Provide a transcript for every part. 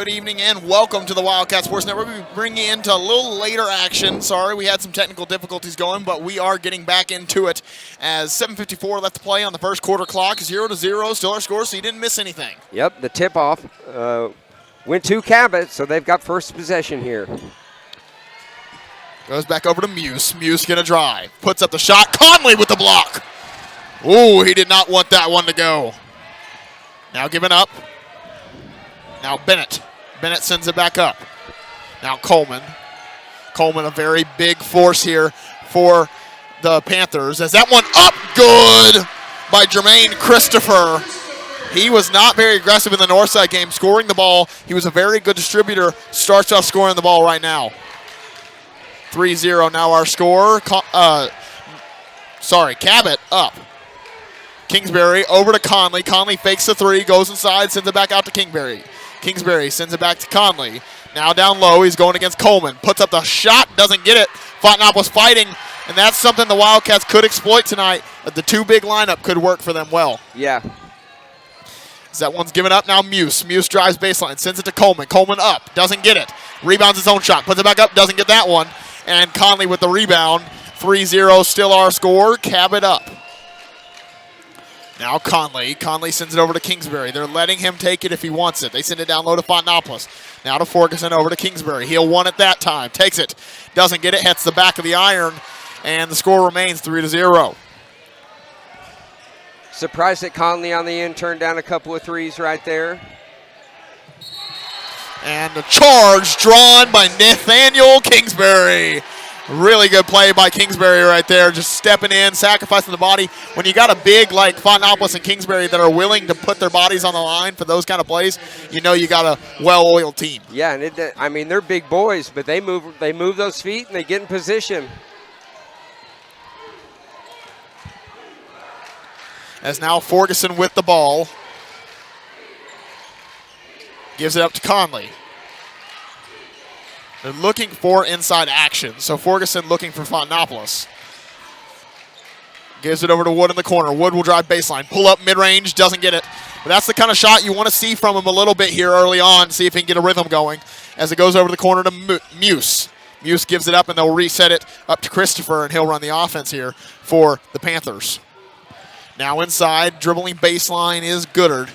Good evening and welcome to the Wildcat Sports Network. We bring you into a little later action. Sorry, we had some technical difficulties going, but we are getting back into it as 7:54 left to play on the first quarter clock. 0-0, still our score, so you didn't miss anything. Yep, the tip-off went to Cabot, so they've got first possession here. Goes back over to Muse. Muse going to drive. Puts up the shot. Conley with the block. Ooh, he did not want that one to go. Now giving up. Now Bennett. Bennett sends it back up. Now Coleman. Coleman, a very big force here for the Panthers. As that one up, good by Jermaine Christopher. He was not very aggressive in the Northside game, scoring the ball. He was a very good distributor. Starts off scoring the ball right now. 3-0 now our score. Cabot up. Kingsbury over to Conley. Conley fakes the three, goes inside, sends it back out to Kingsbury. Kingsbury sends it back to Conley. Now down low, he's going against Coleman. Puts up the shot, doesn't get it. Fontenot was fighting, and that's something the Wildcats could exploit tonight. The two big lineup could work for them well. Yeah. As that one's given up now, Muse. Muse drives baseline, sends it to Coleman. Coleman up, doesn't get it. Rebounds his own shot, puts it back up, doesn't get that one. And Conley with the rebound. 3-0 still our score. Cabot up. Now Conley. Conley sends it over to Kingsbury. They're letting him take it if he wants it. They send it down low to Fontenopoulos. Now to Ferguson over to Kingsbury. He'll want it that time. Takes it. Doesn't get it. Hits the back of the iron. And the score remains 3-0. Surprised that Conley on the end turned down a couple of threes right there. And a charge drawn by Nathaniel Kingsbury. Really good play by Kingsbury right there, just stepping in, sacrificing the body. When you got a big like Fontenopoulos and Kingsbury that are willing to put their bodies on the line for those kind of plays, you know you got a well-oiled team. Yeah, and they're big boys, but they move those feet and they get in position. As now Ferguson with the ball. Gives it up to Conley. They're looking for inside action. So Ferguson looking for Fontenopoulos. Gives it over to Wood in the corner. Wood will drive baseline. Pull up mid-range. Doesn't get it. But that's the kind of shot you want to see from him a little bit here early on. See if he can get a rhythm going. As it goes over the corner to Muse. Muse gives it up and they'll reset it up to Christopher. And he'll run the offense here for the Panthers. Now inside. Dribbling baseline is Goddard.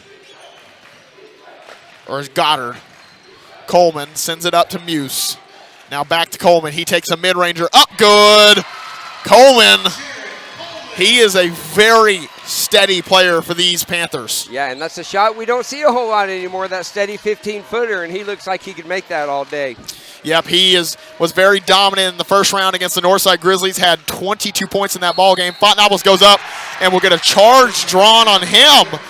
Coleman sends it up to Muse. Now back to Coleman. He takes a mid-ranger up. Good. Coleman, he is a very steady player for these Panthers. Yeah, and that's a shot we don't see a whole lot anymore, that steady 15-footer, and he looks like he could make that all day. Yep, he was very dominant in the first round against the Northside Grizzlies, had 22 points in that ball game. Fontenopoulos goes up, and we'll get a charge drawn on him.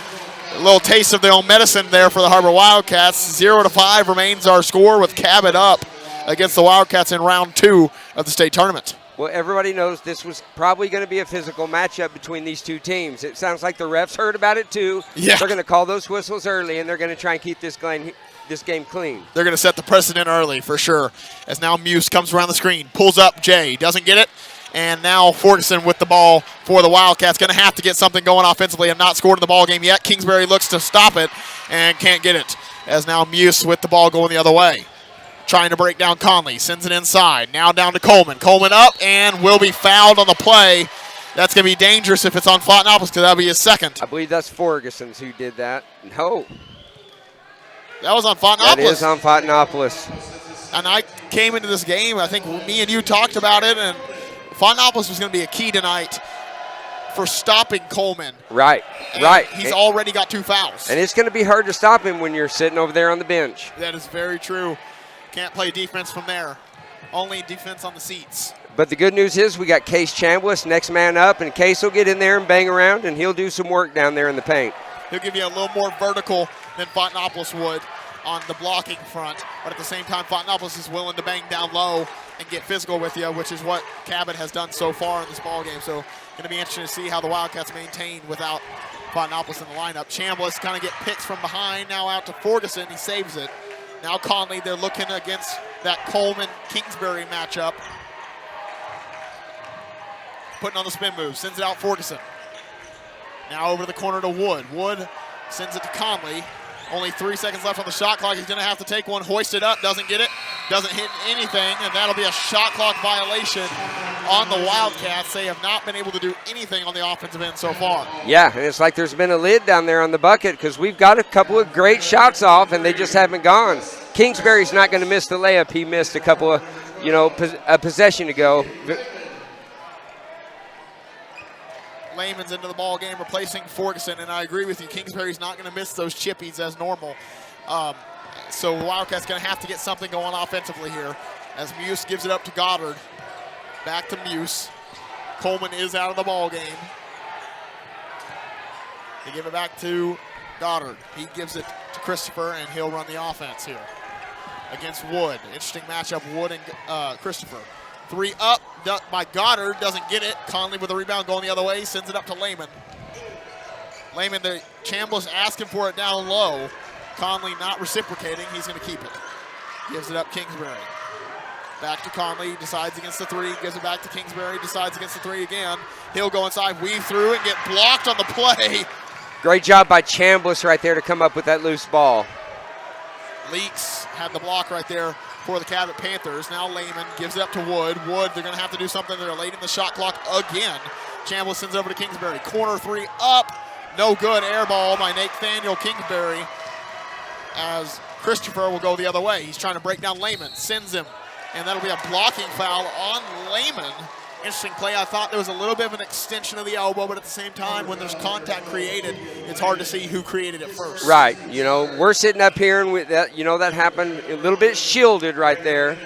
A little taste of their own medicine there for the Har-Ber Wildcats. 0-5 remains our score with Cabot up against the Wildcats in round 2 of the state tournament. Well, everybody knows this was probably going to be a physical matchup between these two teams. It sounds like the refs heard about it too. Yeah. They're going to call those whistles early, and they're going to try and keep this game clean. They're going to set the precedent early for sure. As now Muse comes around the screen, pulls up Jay, doesn't get it. And now Ferguson with the ball for the Wildcats. Going to have to get something going offensively. Have not scored in the ball game yet. Kingsbury looks to stop it and can't get it. As now Muse with the ball going the other way. Trying to break down Conley. Sends it inside. Now down to Coleman. Coleman up and will be fouled on the play. That's going to be dangerous if it's on Fontenopoulos because that'll be his second. I believe that's Ferguson who did that. No. That was on Fontenopoulos. That is on Fontenopoulos. And I came into this game, I think me and you talked about it, and Fontenopoulos was going to be a key tonight for stopping Coleman. Right. He's already got 2 fouls. And it's going to be hard to stop him when you're sitting over there on the bench. That is very true. Can't play defense from there. Only defense on the seats. But the good news is we got Case Chambliss, next man up, and Case will get in there and bang around, and he'll do some work down there in the paint. He'll give you a little more vertical than Fontenopoulos would on the blocking front, but at the same time, Fontenopoulos is willing to bang down low and get physical with you, which is what Cabot has done so far in this ball game. So going to be interesting to see how the Wildcats maintain without Fontenopoulos in the lineup. Chambliss kind of get picks from behind, now out to Ferguson. He saves it. Now Conley, they're looking against that Coleman-Kingsbury matchup. Putting on the spin move, sends it out Ferguson. Now over to the corner to Wood. Wood sends it to Conley. Only 3 seconds left on the shot clock. He's going to have to take one, hoist it up, doesn't get it, doesn't hit anything, and that'll be a shot clock violation on the Wildcats. They have not been able to do anything on the offensive end so far. Yeah, and it's like there's been a lid down there on the bucket because we've got a couple of great shots off, and they just haven't gone. Kingsbury's not going to miss the layup. He missed a couple of, a possession ago. Lehman's into the ball game, replacing Ferguson, and I agree with you. Kingsbury's not going to miss those chippies as normal. So Wildcats going to have to get something going offensively here as Muse gives it up to Goddard. Back to Muse. Coleman is out of the ball game. They give it back to Goddard. He gives it to Christopher, and he'll run the offense here against Wood. Interesting matchup, Wood and Christopher. 3 up by Goddard, doesn't get it. Conley with a rebound going the other way, sends it up to Lehman. Lehman, the Chambliss asking for it down low. Conley not reciprocating, he's going to keep it. Gives it up Kingsbury. Back to Conley, decides against the 3, gives it back to Kingsbury, decides against the 3 again. He'll go inside, weave through, and get blocked on the play. Great job by Chambliss right there to come up with that loose ball. Leaks had the block right there for the Cabot Panthers. Now Lehman gives it up to Wood. Wood, they're going to have to do something. They're late in the shot clock again. Chambliss sends it over to Kingsbury. Corner 3 up. No good. Air ball by Nathaniel Kingsbury as Christopher will go the other way. He's trying to break down Lehman. Sends him. And that'll be a blocking foul on Lehman. Interesting play. I thought there was a little bit of an extension of the elbow, but at the same time, when there's contact created, it's hard to see who created it first. Right. We're sitting up here, and with that, that happened a little bit shielded right there.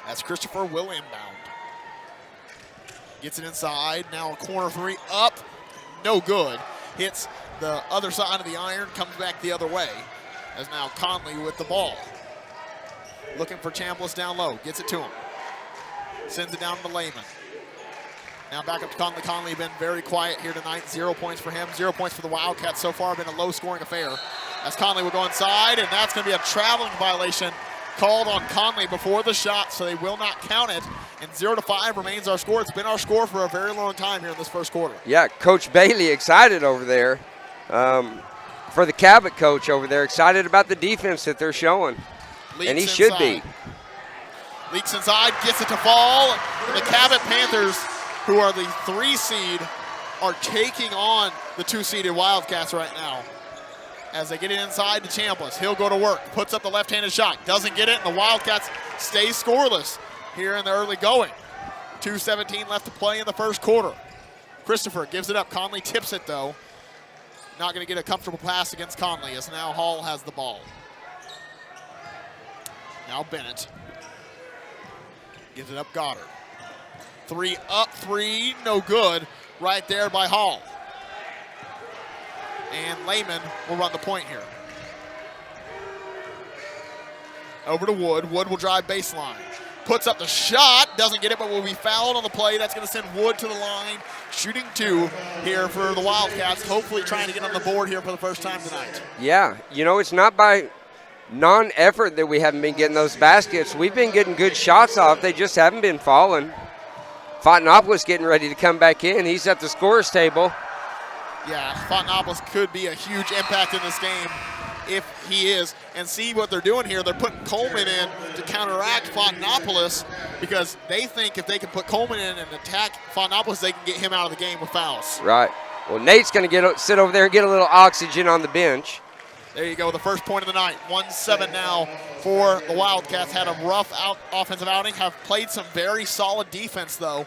As Christopher will inbound. Gets it inside. Now a corner 3 up. No good. Hits the other side of the iron, comes back the other way. As now Conley with the ball. Looking for Chambliss down low. Gets it to him. Sends it down to Lehman. Now back up to Conley. Conley been very quiet here tonight. 0 points for him. 0 points for the Wildcats so far. Been a low-scoring affair. As Conley will go inside, and that's going to be a traveling violation called on Conley before the shot, so they will not count it. And 0-5 remains our score. It's been our score for a very long time here in this first quarter. Yeah, Coach Bailey excited over there. For the Cabot coach over there, excited about the defense that they're showing. Leaks and he inside. should be. Leaks inside, gets it to fall. And the Cabot Panthers, who are the 3 seed, are taking on the 2-seeded Wildcats right now. As they get it inside to Chambliss. He'll go to work, puts up the left-handed shot, doesn't get it, and the Wildcats stay scoreless here in the early going. 2:17 left to play in the first quarter. Christopher gives it up. Conley tips it, though. Not going to get a comfortable pass against Conley, as now Hall has the ball. Now Bennett gives it up Goddard. 3 up, 3, no good. Right there by Hall. And Lehman will run the point here. Over to Wood. Wood will drive baseline. Puts up the shot, doesn't get it, but will be fouled on the play. That's going to send Wood to the line. Shooting 2 here for the Wildcats, hopefully trying to get on the board here for the first time tonight. Yeah, it's not by non-effort that we haven't been getting those baskets. We've been getting good shots off. They just haven't been falling. Fontenopoulos getting ready to come back in. He's at the scorer's table. Yeah, Fontenopoulos could be a huge impact in this game if he is. And see what they're doing here. They're putting Coleman in to counteract Fontenopoulos because they think if they can put Coleman in and attack Fontenopoulos, they can get him out of the game with fouls. Right. Well, Nate's going to sit over there and get a little oxygen on the bench. There you go, the first point of the night. 1-7 now for the Wildcats. Had a rough offensive outing, have played some very solid defense, though.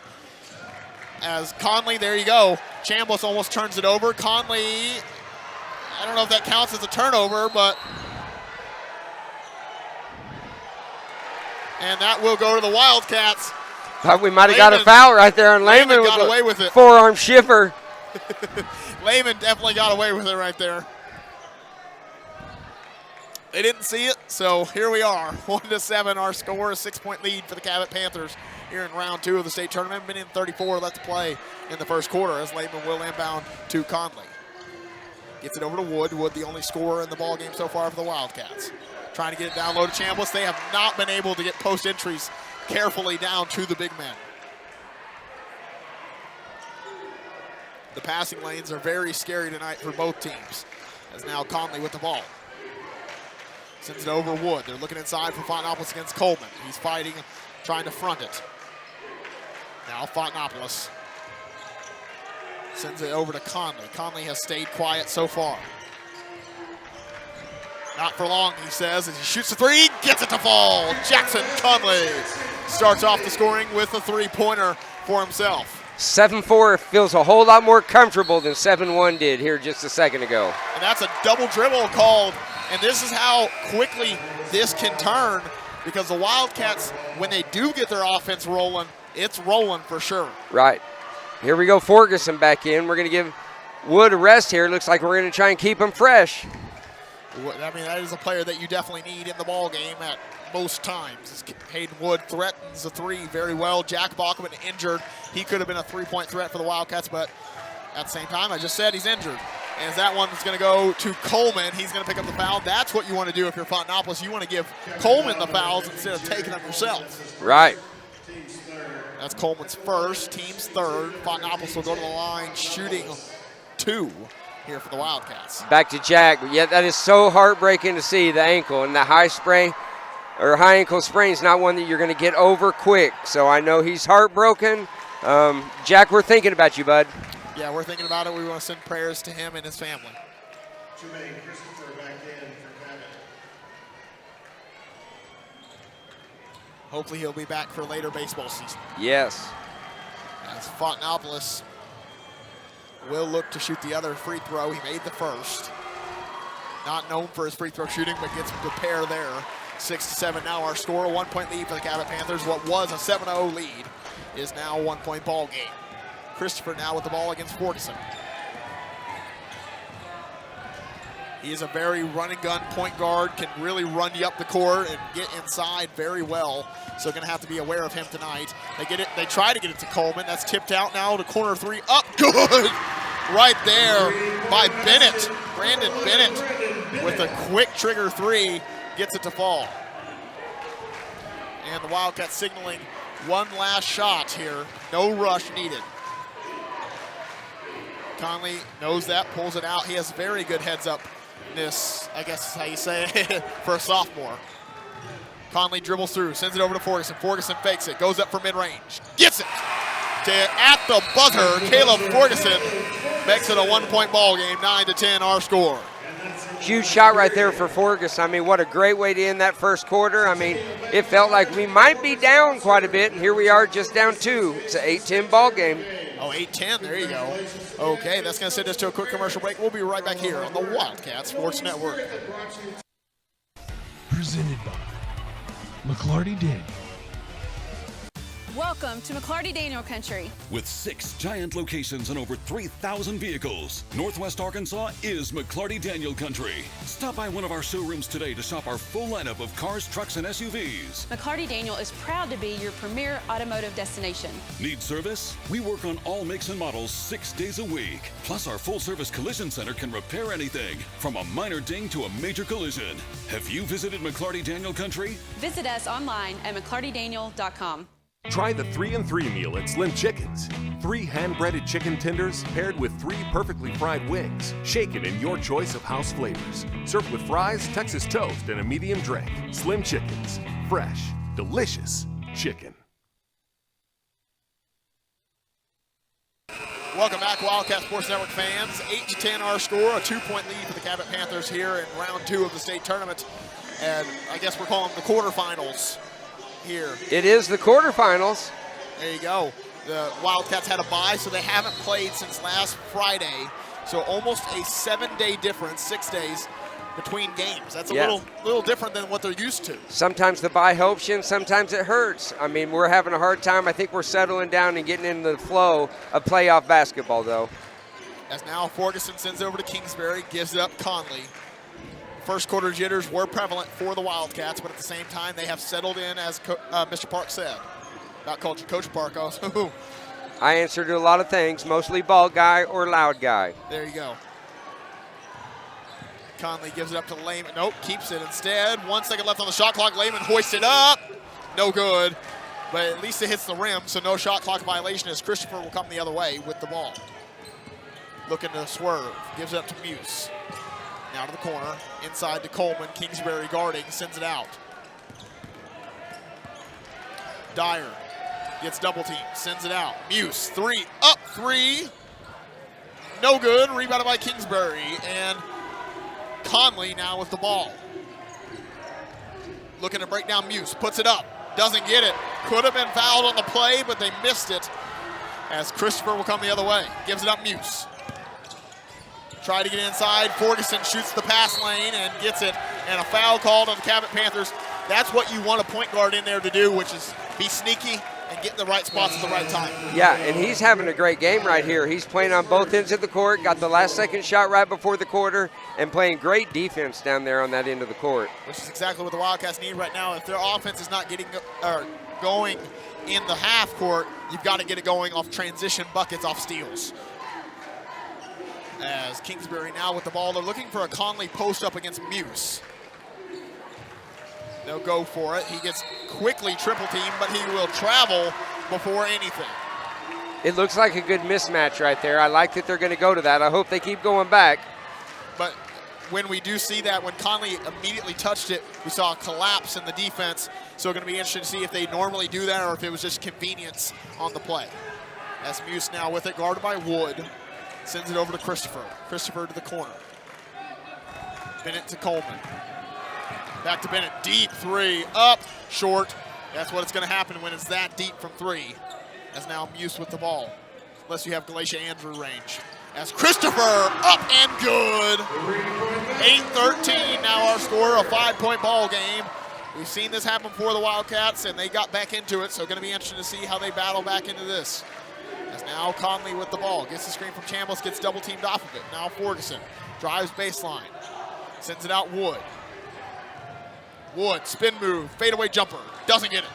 As Conley, there you go. Chambliss almost turns it over. Conley, I don't know if that counts as a turnover, but. And that will go to the Wildcats. Thought we might have got a foul right there on Lehman got away with it. Forearm shiver. Lehman definitely got away with it right there. They didn't see it, so here we are. 1-7, our score, a 6-point lead for the Cabot Panthers here in round 2 of the state tournament. Minute 34 left to play in the first quarter as Lehman will inbound to Conley. Gets it over to Wood. Wood, the only scorer in the ballgame so far for the Wildcats. Trying to get it down low to Chambliss. They have not been able to get post entries carefully down to the big men. The passing lanes are very scary tonight for both teams. As now Conley with the ball. Sends it over Wood. They're looking inside for Fontenopoulos against Coleman. He's fighting, trying to front it. Now Fontenopoulos sends it over to Conley. Conley has stayed quiet so far. Not for long, he says, as he shoots the three, gets it to fall. Jackson Conley starts off the scoring with a three-pointer for himself. 7-4 feels a whole lot more comfortable than 7-1 did here just a second ago. And that's a double dribble called, and this is how quickly this can turn, because the Wildcats, when they do get their offense rolling, it's rolling for sure. Right. Here we go, Ferguson back in. We're going to give Wood a rest here. Looks like we're going to try and keep him fresh. I mean, that is a player that you definitely need in the ball game at most times. Hayden Wood threatens the three very well. Jack Bachman injured. He could have been a three-point threat for the Wildcats, but at the same time, I just said he's injured. And as that one is going to go to Coleman, he's going to pick up the foul. That's what you want to do if you're Fontenopoulos. You want to give Coleman the fouls instead of taking them yourself. Right. That's Coleman's first, team's third. Fontenopoulos will go to the line shooting 2 here for the Wildcats. Back to Jack. Yeah, that is so heartbreaking to see, the ankle. And the high ankle sprain is not one that you're going to get over quick. So I know he's heartbroken. Jack, we're thinking about you, bud. Yeah, we're thinking about it. We want to send prayers to him and his family. Hopefully he'll be back for later baseball season. Yes. As Fontenopoulos will look to shoot the other free throw. He made the first. Not known for his free throw shooting, but gets the pair there. 6-7 now our score. A 1-point lead for the Cabot Panthers. What was a 7-0 lead is now a 1-point ball game. Christopher now with the ball against Ferguson. He is a very run-and-gun point guard, can really run you up the court and get inside very well. So going to have to be aware of him tonight. They try to get it to Coleman. That's tipped out now to corner three. Up, good! Right there by Bennett. Brandon Bennett with a quick trigger three gets it to fall. And the Wildcats signaling one last shot here. No rush needed. Conley knows that, pulls it out. He has very good heads-upness, I guess is how you say it, for a sophomore. Conley dribbles through, sends it over to Ferguson. Ferguson fakes it, goes up for mid-range, gets it. At the buzzer, Caleb Ferguson makes it a 1-point ball game, 9-10 our score. Huge shot right there for Ferguson. I mean, what a great way to end that first quarter. I mean, it felt like we might be down quite a bit, and here we are just down 2. It's an 8-10 ball game. Oh, 8-10, there you go. Okay, that's going to send us to a quick commercial break. We'll be right back here on the Wildcat Sports Network. Presented by McClarty Daniel. Welcome to McClarty Daniel Country. With 6 giant locations and over 3,000 vehicles, Northwest Arkansas is McClarty Daniel Country. Stop by one of our showrooms today to shop our full lineup of cars, trucks, and SUVs. McClarty Daniel is proud to be your premier automotive destination. Need service? We work on all makes and models 6 days a week. Plus, our full-service collision center can repair anything, from a minor ding to a major collision. Have you visited McClarty Daniel Country? Visit us online at McClartyDaniel.com. Try the 3-and-3 meal at Slim Chickens. 3 hand-breaded chicken tenders paired with 3 perfectly fried wings, shaken in your choice of house flavors. Served with fries, Texas toast, and a medium drink. Slim Chickens. Fresh, delicious chicken. Welcome back, Wildcat Sports Network fans. 8-10 our score, a 2-point lead for the Cabot Panthers here in round 2 of the state tournament. And I guess we're calling them the quarterfinals here. It is the quarterfinals. There you go. The Wildcats had a bye, so they haven't played since last Friday. So almost a 7-day difference, 6 days between games. That's a little different than what they're used to. Sometimes the bye helps you, and sometimes it hurts. I mean, we're having a hard time. I think we're settling down and getting into the flow of playoff basketball, though. As now Ferguson sends it over to Kingsbury, gives it up Conley. First quarter jitters were prevalent for the Wildcats, but at the same time, they have settled in, as Mr. Park said. Not Coach Park. Also. I answer to a lot of things, mostly bald guy or loud guy. There you go. Conley gives it up to Lehman. Nope, keeps it instead. 1 second left on the shot clock. Lehman hoists it up. No good, but at least it hits the rim, so no shot clock violation as Christopher will come the other way with the ball. looking to swerve, gives it up to Muse. Now to the corner, inside to Coleman. Kingsbury guarding, sends it out. Dyer gets double team, sends it out. Muse, three, up three. No good, rebounded by Kingsbury. And Conley now with the ball. Looking to break down Muse, puts it up, doesn't get it. Could have been fouled on the play, but they missed it. As Christopher will come the other way, gives it up Muse. Try to get inside, Ferguson shoots the pass lane and gets it, and a foul called on the Cabot Panthers. That's what you want a point guard in there to do, which is be sneaky and get in the right spots at the right time. Yeah, and he's having a great game right here. He's playing on both ends of the court, got the last second shot right before the quarter, and playing great defense down there on that end of the court. Which is exactly what the Wildcats need right now. If their offense is not getting going in the half court, you've got to get it going off transition buckets, off steals. As Kingsbury now with the ball, they're looking for a Conley post up against Muse. They'll go for it. He gets quickly triple teamed, but he will travel before anything. It looks like a good mismatch right there. I like that they're going to go to that. I hope they keep going back. But when we do see that, when Conley immediately touched it, we saw a collapse in the defense. So it's going to be interesting to see if they normally do that or if it was just convenience on the play. As Muse now with it, guarded by Wood. Sends it over to Christopher. Christopher to the corner. Bennett to Coleman. Back to Bennett. Deep three. Up. Short. That's what it's going to happen when it's that deep from three. As now Muse with the ball. Unless you have Galatia Andrew range. As Christopher up and good. 8-13 now our score. A 5-point ball game. We've seen this happen for the Wildcats, and they got back into it, so going to be interesting to see how they battle back into this. As now Conley with the ball. Gets the screen from Chambliss, gets double teamed off of it. Now Ferguson drives baseline. Sends it out Wood. Wood, spin move, fadeaway jumper. Doesn't get it.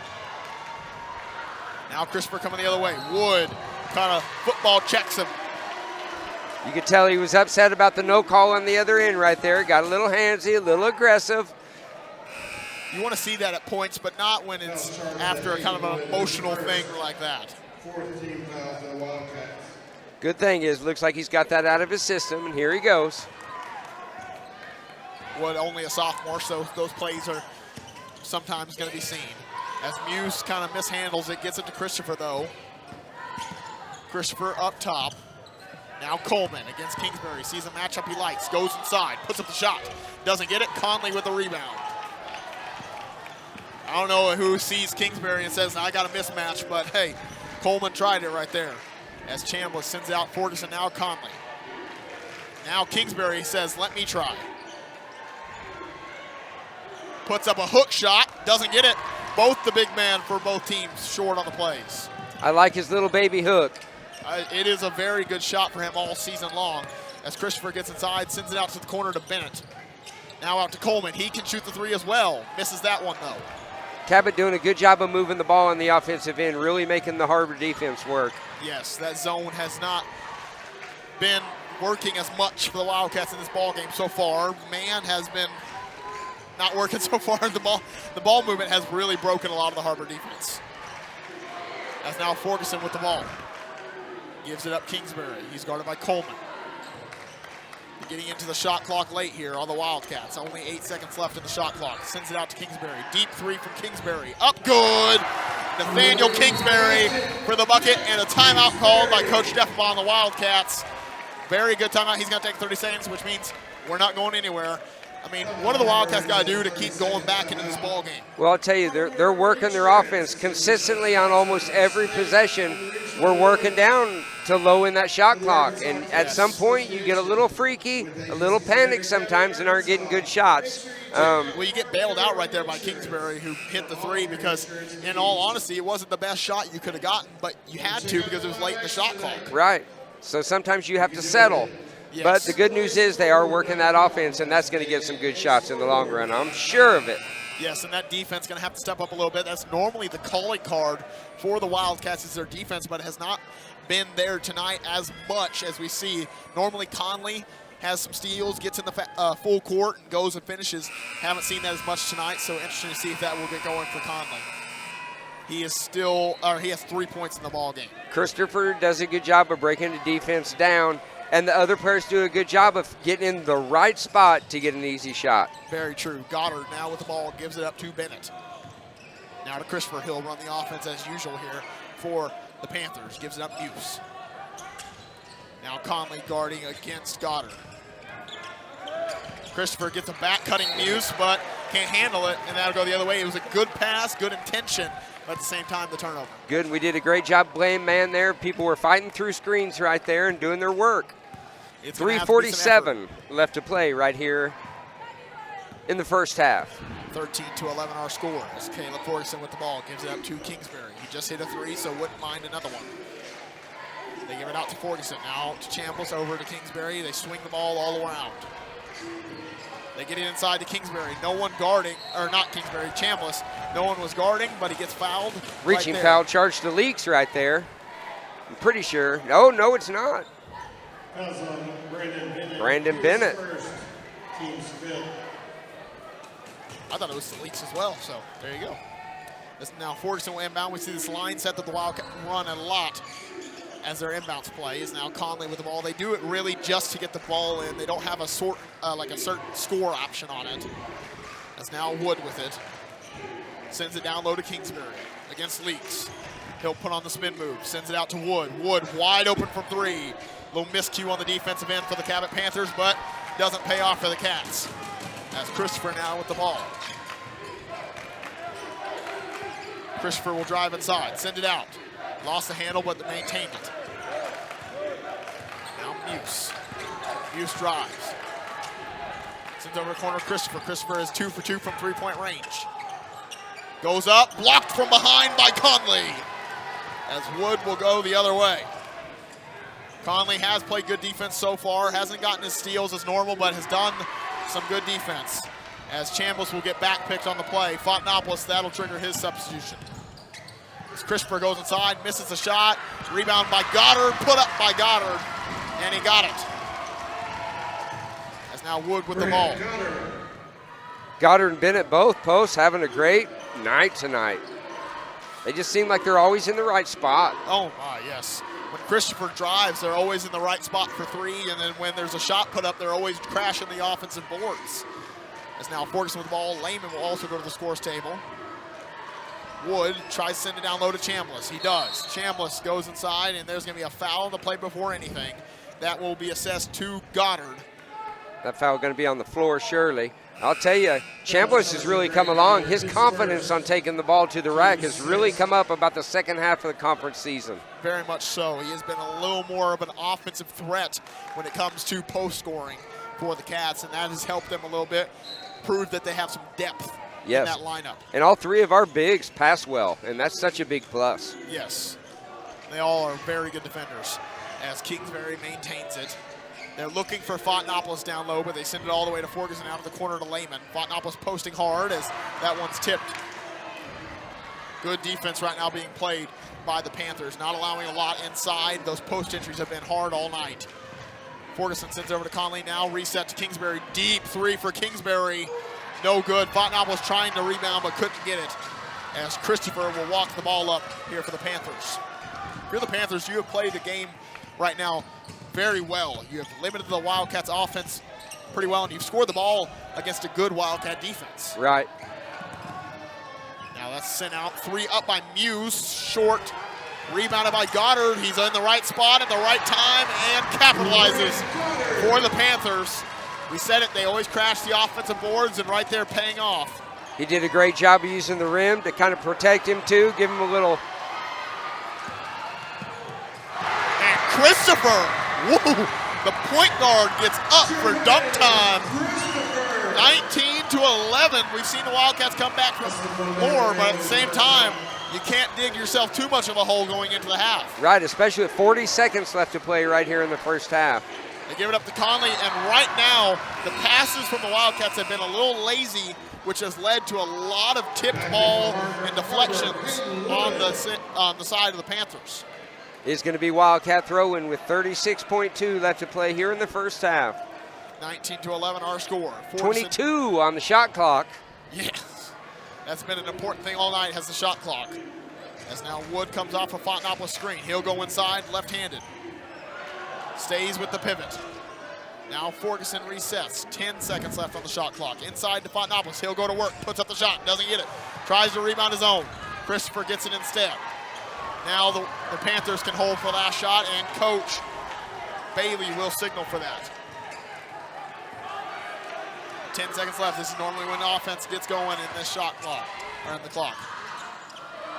Now Christopher coming the other way. Wood kind of football checks him. You could tell he was upset about the no call on the other end right there. Got a little handsy, a little aggressive. You want to see that at points, but not when it's after a kind of an emotional thing like that. Good thing is, looks like he's got that out of his system, and here he goes. Wood only a sophomore, so those plays are sometimes going to be seen. As Muse kind of mishandles it, gets it to Christopher, though. Christopher up top. Now Coleman against Kingsbury. Sees a matchup he likes. Goes inside. Puts up the shot. Doesn't get it. Conley with the rebound. I don't know who sees Kingsbury and says, I got a mismatch, but hey, Coleman tried it right there. As Chambliss sends out Ferguson, now Conley. Now Kingsbury says, let me try. Puts up a hook shot. Doesn't get it. Both the big man for both teams short on the plays. I like his little baby hook. It is a very good shot for him all season long. As Christopher gets inside, sends it out to the corner to Bennett. Now out to Coleman. He can shoot the three as well. Misses that one, though. Cabot doing a good job of moving the ball on the offensive end, really making the Har-Ber defense work. Yes, that zone has not been working as much for the Wildcats in this ball game so far. Man has been not working so far. The ball movement has really broken a lot of the Har-Ber defense. That's now Ferguson with the ball. Gives it up Kingsbury. He's guarded by Coleman. Getting into the shot clock late here on the Wildcats. Only 8 seconds left in the shot clock. Sends it out to Kingsbury. Deep three from Kingsbury. Up good. Nathaniel Kingsbury for the bucket, and a timeout called by Coach Deffa on the Wildcats. Very good timeout. He's going to take 30 seconds, which means we're not going anywhere. I mean, what do the Wildcats got to do to keep going back into this ball game? Well, I'll tell you, they're working their offense consistently on almost every possession. We're working down to low in that shot clock, and at some point you get a little freaky, a little panic sometimes, and aren't getting good shots. Well, you get bailed out right there by Kingsbury, who hit the three, because in all honesty, it wasn't the best shot you could have gotten, but you had to because it was late in the shot clock. Right. So sometimes you have to settle. Yes. But the good news is they are working that offense, and that's going to get some good shots in the long run. I'm sure of it. Yes, and that defense going to have to step up a little bit. That's normally the calling card for the Wildcats is their defense, but it has not been there tonight as much as we see. Normally Conley has some steals, gets in the full court, and goes and finishes. Haven't seen that as much tonight, so interesting to see if that will get going for Conley. He is still, he has 3 points in the ball game. Christopher does a good job of breaking the defense down. and the other players do a good job of getting in the right spot to get an easy shot. Very true. Goddard now with the ball, gives it up to Bennett. Now to Christopher. He'll run the offense as usual here for the Panthers. Gives it up Muse. Now Conley guarding against Goddard. Christopher gets a back cutting Muse, but can't handle it, and that'll go the other way. It was a good pass, good intention, but at the same time, the turnover. Good, and we did a great job playing man there. People were fighting through screens right there and doing their work. It's 3:47 left to play right here in the first half. 13-11 our score as Caleb Ferguson with the ball gives it up to Kingsbury. He just hit a three, so wouldn't mind another one. They give it out to Ferguson. Now to Chambliss, over to Kingsbury. They swing the ball all around. They get it inside to Kingsbury. No one guarding, or not Kingsbury, Chambliss. No one was guarding, but he gets fouled. Reaching right foul charge to Leaks right there. I'm pretty sure. No, it's not. Brandon Bennett. I thought it was the Leaks as well, so there you go. This now Ferguson will inbound. We see this line set that the Wildcats run a lot as their inbounds play. Is now Conley with the ball. They do it really just to get the ball in. They don't have a like a certain score option on it. That's now Wood with it. Sends it down low to Kingsbury against Leaks. He'll put on the spin move. Sends it out to Wood. Wood wide open from three. Little miscue on the defensive end for the Cabot Panthers, but doesn't pay off for the Cats. That's Christopher now with the ball. Christopher will drive inside. Send it out. Lost the handle, but maintained it. Now Muse. Muse drives. Sends over the corner of Christopher. Christopher is 2 for 2 from three-point range. Goes up, blocked from behind by Conley. As Wood will go the other way. Conley has played good defense so far. Hasn't gotten his steals as normal, but has done some good defense. As Chambliss will get back picked on the play. Fontanopolis, that'll trigger his substitution. As Christopher goes inside, misses the shot. Rebound by Goddard, put up by Goddard, and he got it. As now Wood with the ball. Goddard and Bennett both posts having a great night tonight. They just seem like they're always in the right spot. Oh my, yes. When Christopher drives, they're always in the right spot for three, and then when there's a shot put up, they're always crashing the offensive boards. As now Ferguson with the ball. Lehman will also go to the scores table. Wood tries to send it down low to Chambliss. He does. Chambliss goes inside, and there's going to be a foul on the play before anything. That will be assessed to Goddard. That foul going to be on the floor, surely. I'll tell you, Chambliss has really come along. His confidence on taking the ball to the rack has really come up about the second half of the conference season. Very much so. He has been a little more of an offensive threat when it comes to post scoring for the Cats, and that has helped them a little bit, prove that they have some depth in that lineup. And all three of our bigs pass well, and that's such a big plus. Yes. They all are very good defenders as Kingsbury maintains it. They're looking for Fontanopolis down low, but they send it all the way to Ferguson out of the corner to Lehman. Fontanopolis posting hard as that one's tipped. Good defense right now being played by the Panthers, not allowing a lot inside. Those post entries have been hard all night. Ferguson sends over to Conley now, reset to Kingsbury. Deep three for Kingsbury. No good. Fontanopolis trying to rebound but couldn't get it. As Christopher will walk the ball up here for the Panthers. If you're the Panthers, you have played the game right now very well. You have limited the Wildcats offense pretty well, and you've scored the ball against a good Wildcat defense. Right. Now that's sent out. Three up by Muse, short. Rebounded by Goddard. He's in the right spot at the right time and capitalizes for the Panthers. We said it, they always crash the offensive boards, and right there paying off. He did a great job of using the rim to kind of protect him too, give him a little. And Christopher, woo, the point guard gets up for dunk time. 19-11. We've seen the Wildcats come back from more, but at the same time, you can't dig yourself too much of a hole going into the half. Right, especially with 40 seconds left to play right here in the first half. They give it up to Conley, and right now, the passes from the Wildcats have been a little lazy, which has led to a lot of tipped ball and deflections on the side of the Panthers. It's going to be Wildcat throwing with 36.2 left to play here in the first half. 19-11 our score. 22 on the shot clock. Yes, that's been an important thing all night, has the shot clock. As now Wood comes off a Fontanopolis screen. He'll go inside, left-handed. Stays with the pivot. Now Ferguson resets. 10 seconds left on the shot clock. Inside to Fontanopolis. He'll go to work. Puts up the shot. Doesn't get it. Tries to rebound his own. Christopher gets it instead. Now the Panthers can hold for the last shot, and Coach Bailey will signal for that. 10 seconds left. This is normally when the offense gets going in this shot clock, or in the clock.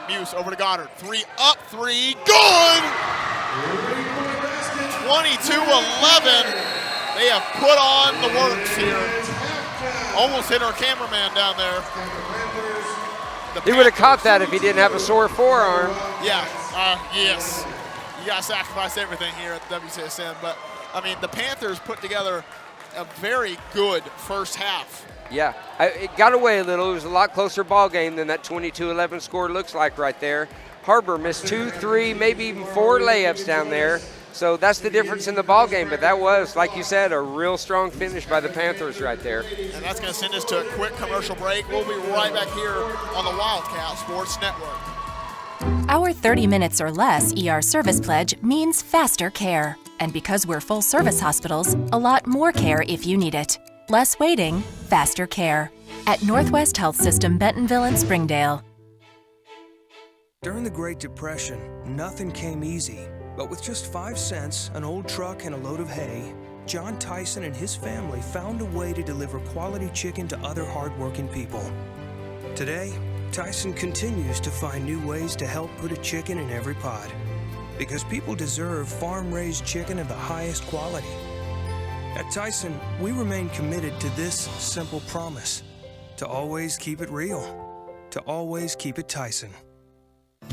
Muse over to Goddard. 3 up, 3 good! 22-11. They have put on the works here. Almost hit our cameraman down there. He would have caught that if he didn't have a sore forearm. Yeah, yes. You got to sacrifice everything here at WCSN. But, I mean, the Panthers put together a very good first half. Yeah, it got away a little. It was a lot closer ball game than that 22-11 score looks like right there. Har-Ber missed 2, 3, maybe even 4 layups down there. So that's the difference in the ball game. But that was, like you said, a real strong finish by the Panthers right there. And that's going to send us to a quick commercial break. We'll be right back here on the Wildcat Sports Network. Our 30 minutes or less ER service pledge means faster care. And because we're full service hospitals, a lot more care if you need it. Less waiting, faster care. At Northwest Health System Bentonville and Springdale. During the Great Depression, nothing came easy. But with just 5 cents, an old truck, and a load of hay, John Tyson and his family found a way to deliver quality chicken to other hardworking people. Today, Tyson continues to find new ways to help put a chicken in every pot. Because people deserve farm-raised chicken of the highest quality. At Tyson, we remain committed to this simple promise: to always keep it real, to always keep it Tyson.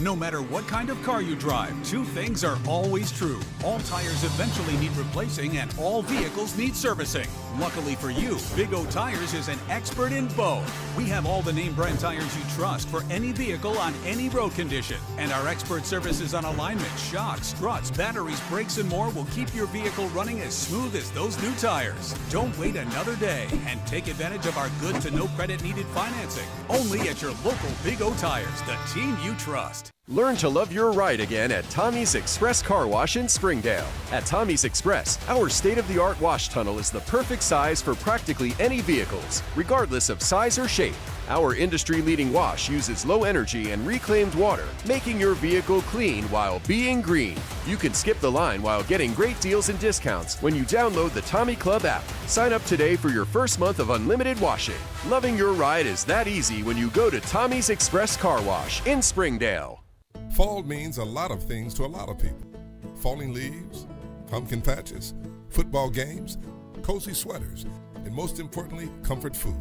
No matter what kind of car you drive, 2 things are always true. All tires eventually need replacing and all vehicles need servicing. Luckily for you, Big O Tires is an expert in both. We have all the name brand tires you trust for any vehicle on any road condition. And our expert services on alignment, shocks, struts, batteries, brakes, and more will keep your vehicle running as smooth as those new tires. Don't wait another day and take advantage of our good to no credit needed financing. Only at your local Big O Tires, the team you trust. Learn to love your ride again at Tommy's Express Car Wash in Springdale. At Tommy's Express, our state-of-the-art wash tunnel is the perfect size for practically any vehicles, regardless of size or shape. Our industry-leading wash uses low energy and reclaimed water, making your vehicle clean while being green. You can skip the line while getting great deals and discounts when you download the Tommy Club app. Sign up today for your first month of unlimited washing. Loving your ride is that easy when you go to Tommy's Express Car Wash in Springdale. Fall means a lot of things to a lot of people. Falling leaves, pumpkin patches, football games, cozy sweaters, and most importantly, comfort food.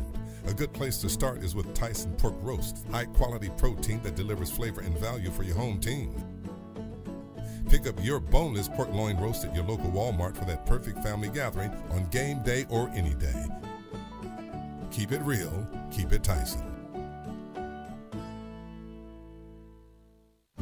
A good place to start is with Tyson Pork Roast, high-quality protein that delivers flavor and value for your home team. Pick up your boneless pork loin roast at your local Walmart for that perfect family gathering on game day or any day. Keep it real, keep it Tyson.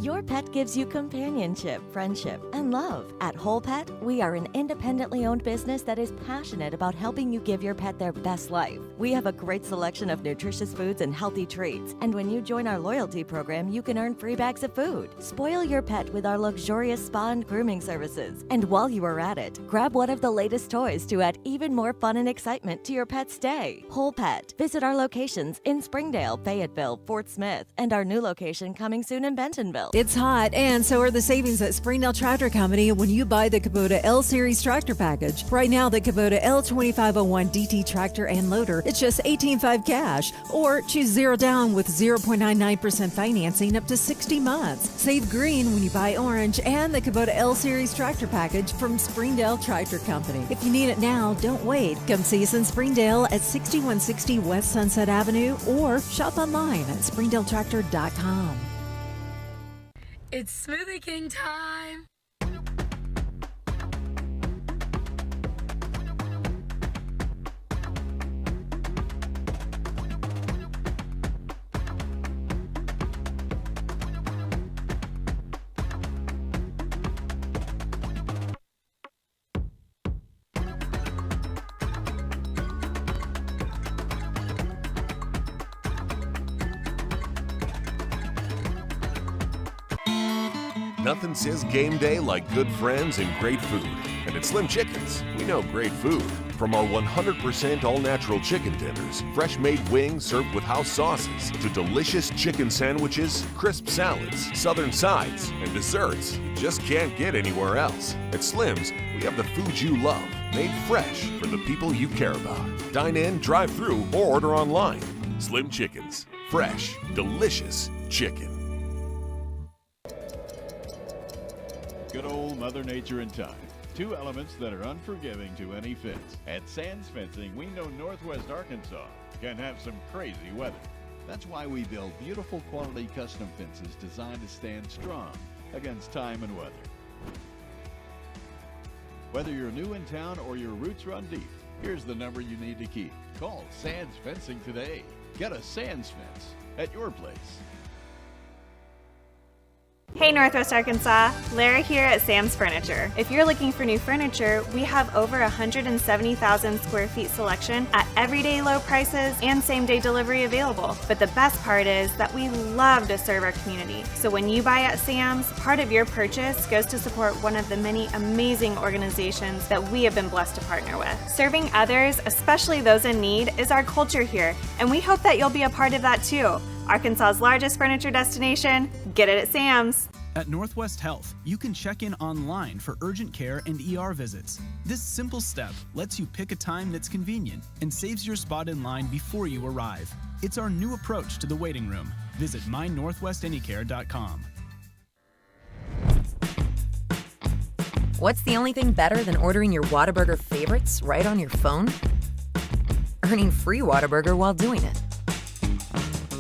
Your pet gives you companionship, friendship, and love. At Whole Pet, we are an independently owned business that is passionate about helping you give your pet their best life. We have a great selection of nutritious foods and healthy treats, and when you join our loyalty program, you can earn free bags of food. Spoil your pet with our luxurious spa and grooming services. And while you are at it, grab one of the latest toys to add even more fun and excitement to your pet's day. Whole Pet. Visit our locations in Springdale, Fayetteville, Fort Smith, and our new location coming soon in Bentonville. It's hot, and so are the savings at Springdale Tractor Company when you buy the Cabot L-Series tractor package. Right now, the Cabot L2501 DT tractor and loader, it's just $18,500 cash. Or choose 0 down with 0.99% financing up to 60 months. Save green when you buy orange and the Cabot L-Series tractor package from Springdale Tractor Company. If you need it now, don't wait. Come see us in Springdale at 6160 West Sunset Avenue or shop online at springdaletractor.com. It's Smoothie King time! Nothing says game day like good friends and great food. And at Slim Chickens, we know great food. From our 100% all-natural chicken tenders, fresh-made wings served with house sauces, to delicious chicken sandwiches, crisp salads, southern sides, and desserts you just can't get anywhere else. At Slim's, we have the food you love, made fresh for the people you care about. Dine in, drive through, or order online. Slim Chickens. Fresh, delicious chicken. Good old Mother Nature and time. Two elements that are unforgiving to any fence. At Sands Fencing, we know Northwest Arkansas can have some crazy weather. That's why we build beautiful quality custom fences designed to stand strong against time and weather. Whether you're new in town or your roots run deep, here's the number you need to keep. Call Sands Fencing today. Get a Sands fence at your place. Hey Northwest Arkansas, Lara here at Sam's Furniture. If you're looking for new furniture, we have over 170,000 square feet selection at everyday low prices and same-day delivery available. But the best part is that we love to serve our community. So when you buy at Sam's, part of your purchase goes to support one of the many amazing organizations that we have been blessed to partner with. Serving others, especially those in need, is our culture here, and we hope that you'll be a part of that too. Arkansas's largest furniture destination, get it at Sam's. At Northwest Health, you can check in online for urgent care and ER visits. This simple step lets you pick a time that's convenient and saves your spot in line before you arrive. It's our new approach to the waiting room. Visit mynorthwestanycare.com. What's the only thing better than ordering your Whataburger favorites right on your phone? Earning free Whataburger while doing it.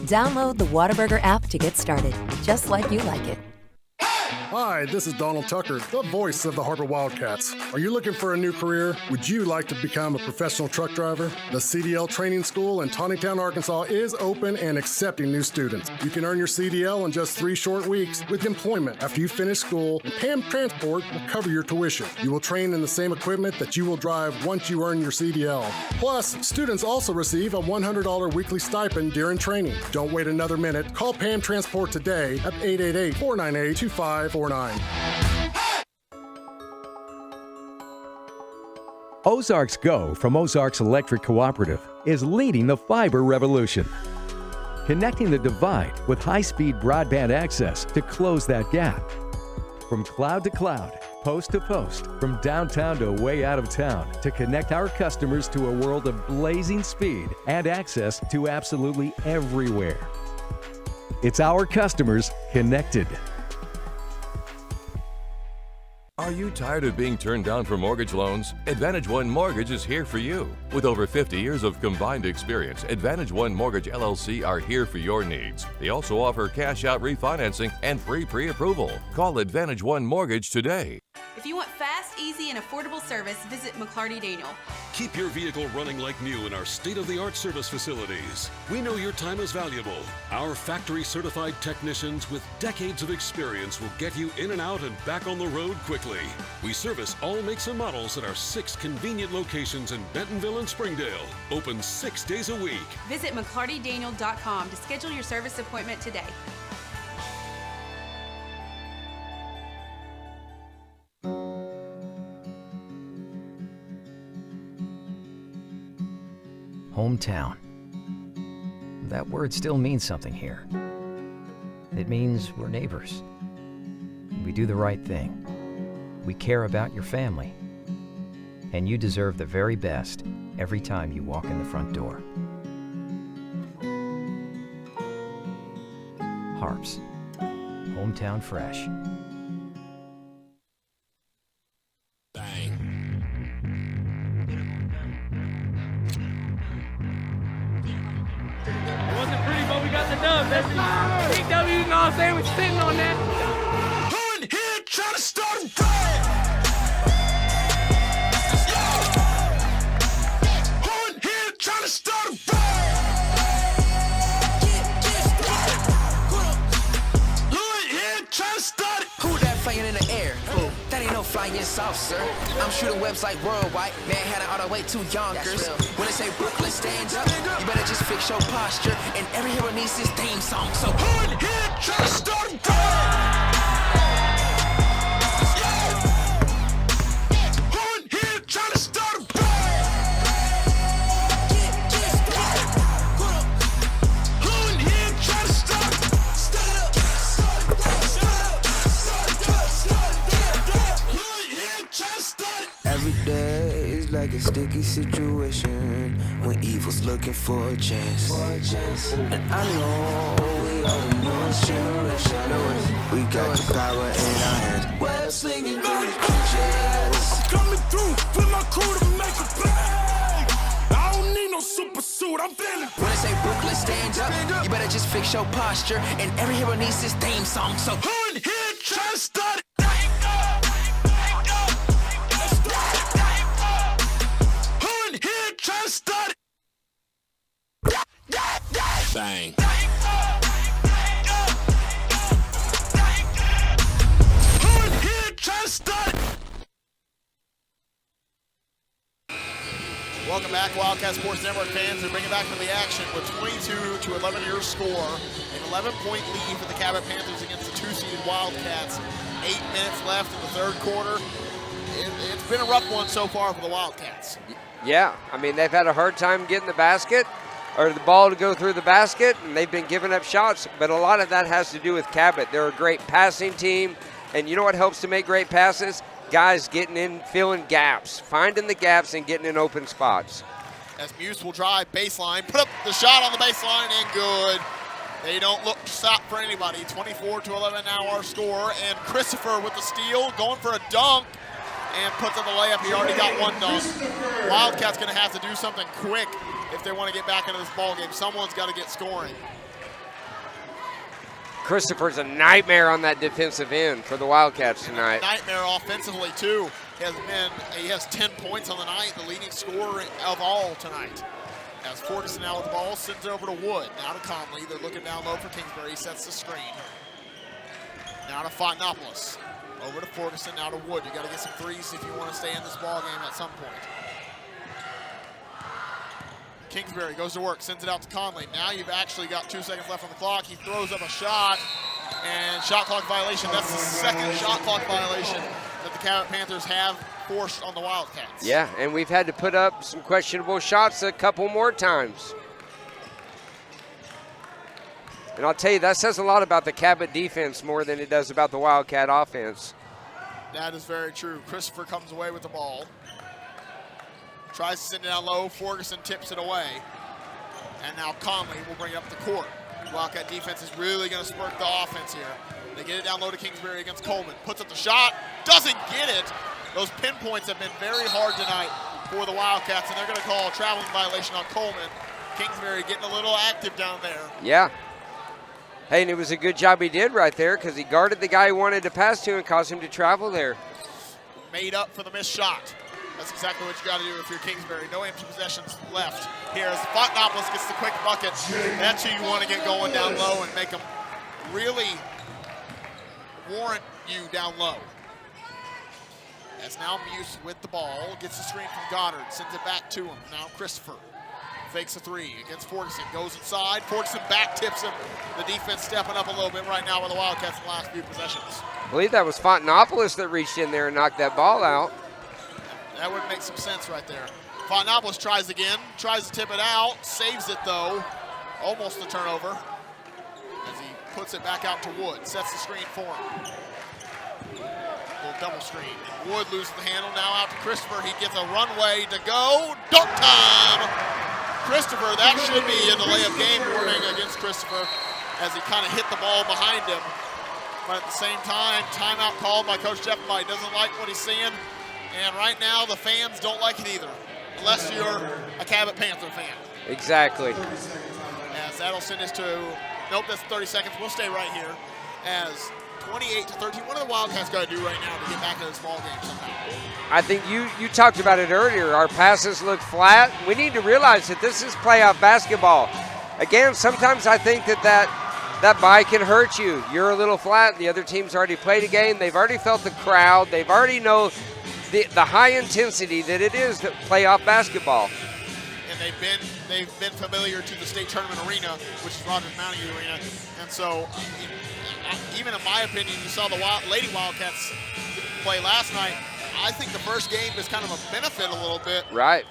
Download the Whataburger app to get started, just like you like it. Hi, this is Donald Tucker, the voice of the Har-Ber Wildcats. Are you looking for a new career? Would you like to become a professional truck driver? The CDL Training School in Taneytown, Arkansas is open and accepting new students. You can earn your CDL in just 3 short weeks with employment after you finish school, and PAM Transport will cover your tuition. You will train in the same equipment that you will drive once you earn your CDL. Plus, students also receive a $100 weekly stipend during training. Don't wait another minute. Call PAM Transport today at 888-498-2549. Ozarks Go from Ozarks Electric Cooperative is leading the fiber revolution, connecting the divide with high-speed broadband access to close that gap. From cloud to cloud, post to post, from downtown to way out of town, to connect our customers to a world of blazing speed and access to absolutely everywhere. It's our customers connected. Are you tired of being turned down for mortgage loans? Advantage One Mortgage is here for you. With over 50 years of combined experience, Advantage One Mortgage LLC are here for your needs. They also offer cash-out refinancing and free pre-approval. Call Advantage One Mortgage today. If you want fast, easy, and affordable service, visit McClarty Daniel. Keep your vehicle running like new in our state-of-the-art service facilities. We know your time is valuable. Our factory-certified technicians with decades of experience will get you in and out and back on the road quickly. We service all makes and models at our 6 convenient locations in Bentonville and Springdale. Open 6 days a week. Visit McClartyDaniel.com to schedule your service appointment today. Hometown. That word still means something here. It means we're neighbors. We do the right thing. We care about your family. And you deserve the very best every time you walk in the front door. Harps. Hometown fresh. It wasn't pretty, but we got the dub, baby. Big W, you know what I'm saying? We're sitting on that. Who in here trying to start a riot? Who in here trying to start a riot? Who in here trying to start it? Who that flying in the air? Who? That ain't no flying saucer. I'm shooting webs like worldwide. Manhattan all the way to Yonkers. When they say Brooklyn, stand up. You better just fix your posture. And every hero needs his theme song. So who in here trying to start a riot? Who situation when evil's looking for a chance. And I know we are the newest generation. We got the power in our hands. We're slinging through the trenches. I'm coming through with my crew to make a play. I don't need no super suit, I'm feeling. When I say Brooklyn, stand up. You better just fix your posture. And every hero needs his theme song. So hood here, try to start it. Hood here, try to start it. bang. Hood here, try to start it. Welcome back, Wildcat Sports Network fans. They bring it back to the action with 22-11 your score. An 11-point lead for the Cabot Panthers against the 2-seeded Wildcats. 8 minutes left in the third quarter. It's been a rough one so far for the Wildcats. Yeah, I mean, they've had a hard time getting the basket or the ball to go through the basket, and they've been giving up shots, but a lot of that has to do with Cabot. They're a great passing team, and you know what helps to make great passes? Guys getting in, filling gaps, finding the gaps and getting in open spots. As Muse will drive baseline, put up the shot on the baseline, and good. They don't look to stop for anybody. 24-11 now our score, and Christopher with the steal, going for a dunk, and puts up the layup. He already got one dunk. Wildcats going to have to do something quick if they want to get back into this ball game. Someone's got to get scoring. Christopher's a nightmare on that defensive end for the Wildcats tonight. Nightmare offensively, too. He has 10 points on the night, the leading scorer of all tonight. As Ferguson now with the ball, sends it over to Wood. Now to Conley. They're looking down low for Kingsbury. He sets the screen. Now to Fontenopoulos. Over to Ferguson, now to Wood. You got to get some threes if you want to stay in this ball game at some point. Kingsbury goes to work, sends it out to Conley. Now you've actually got 2 seconds left on the clock. He throws up a shot, and shot clock violation. That's the second shot clock violation that the Cabot Panthers have forced on the Wildcats. Yeah, and we've had to put up some questionable shots a couple more times. And I'll tell you, that says a lot about the Cabot defense more than it does about the Wildcat offense. That is very true. Christopher comes away with the ball. Tries to send it down low. Ferguson tips it away. And now Conley will bring it up the court. Wildcat defense is really going to spurt the offense here. They get it down low to Kingsbury against Coleman. Puts up the shot. Doesn't get it. Those pinpoints have been very hard tonight for the Wildcats, and they're going to call a traveling violation on Coleman. Kingsbury getting a little active down there. Yeah. Hey, and it was a good job he did right there because he guarded the guy he wanted to pass to and caused him to travel there. Made up for the missed shot. That's exactly what you got to do if you're Kingsbury. No empty possessions left. Here as Fontenopoulos gets the quick bucket. That's who you want to get going down low and make them really warrant you down low. As now Muse with the ball, gets the screen from Goddard, sends it back to him. Now Christopher fakes a three against Ferguson, goes inside. Ferguson back tips him. The defense stepping up a little bit right now with the Wildcats in the last few possessions. I believe that was Fontenopoulos that reached in there and knocked that ball out. That would make some sense right there. Fontenopoulos tries again, tries to tip it out, saves it though. Almost a turnover as he puts it back out to Wood, sets the screen for him. Little double screen. Wood loses the handle, now out to Christopher. He gets a runway to go. Dunk time! Christopher, that should be in the layup game warning against Christopher as he kind of hit the ball behind him. But at the same time, timeout called by Coach Jeffenbach. He doesn't like what he's seeing. And right now, the fans don't like it either, unless you're a Cabot Panther fan. Exactly. As that'll send us to, nope, that's 30 seconds. We'll stay right here. As 28-13, what are the Wildcats got to do right now to get back to this ball game somehow? I think you talked about it earlier. Our passes look flat. We need to realize that this is playoff basketball. Again, sometimes I think that bye can hurt you. You're a little flat. The other team's already played a game. They've already felt the crowd. They've already know the high intensity that it is that playoff basketball. And they've been familiar to the state tournament arena, which is Rogers Mountain Arena. And so, even in my opinion, you saw the Lady Wildcats play last night. I think the first game is kind of a benefit a little bit. Right.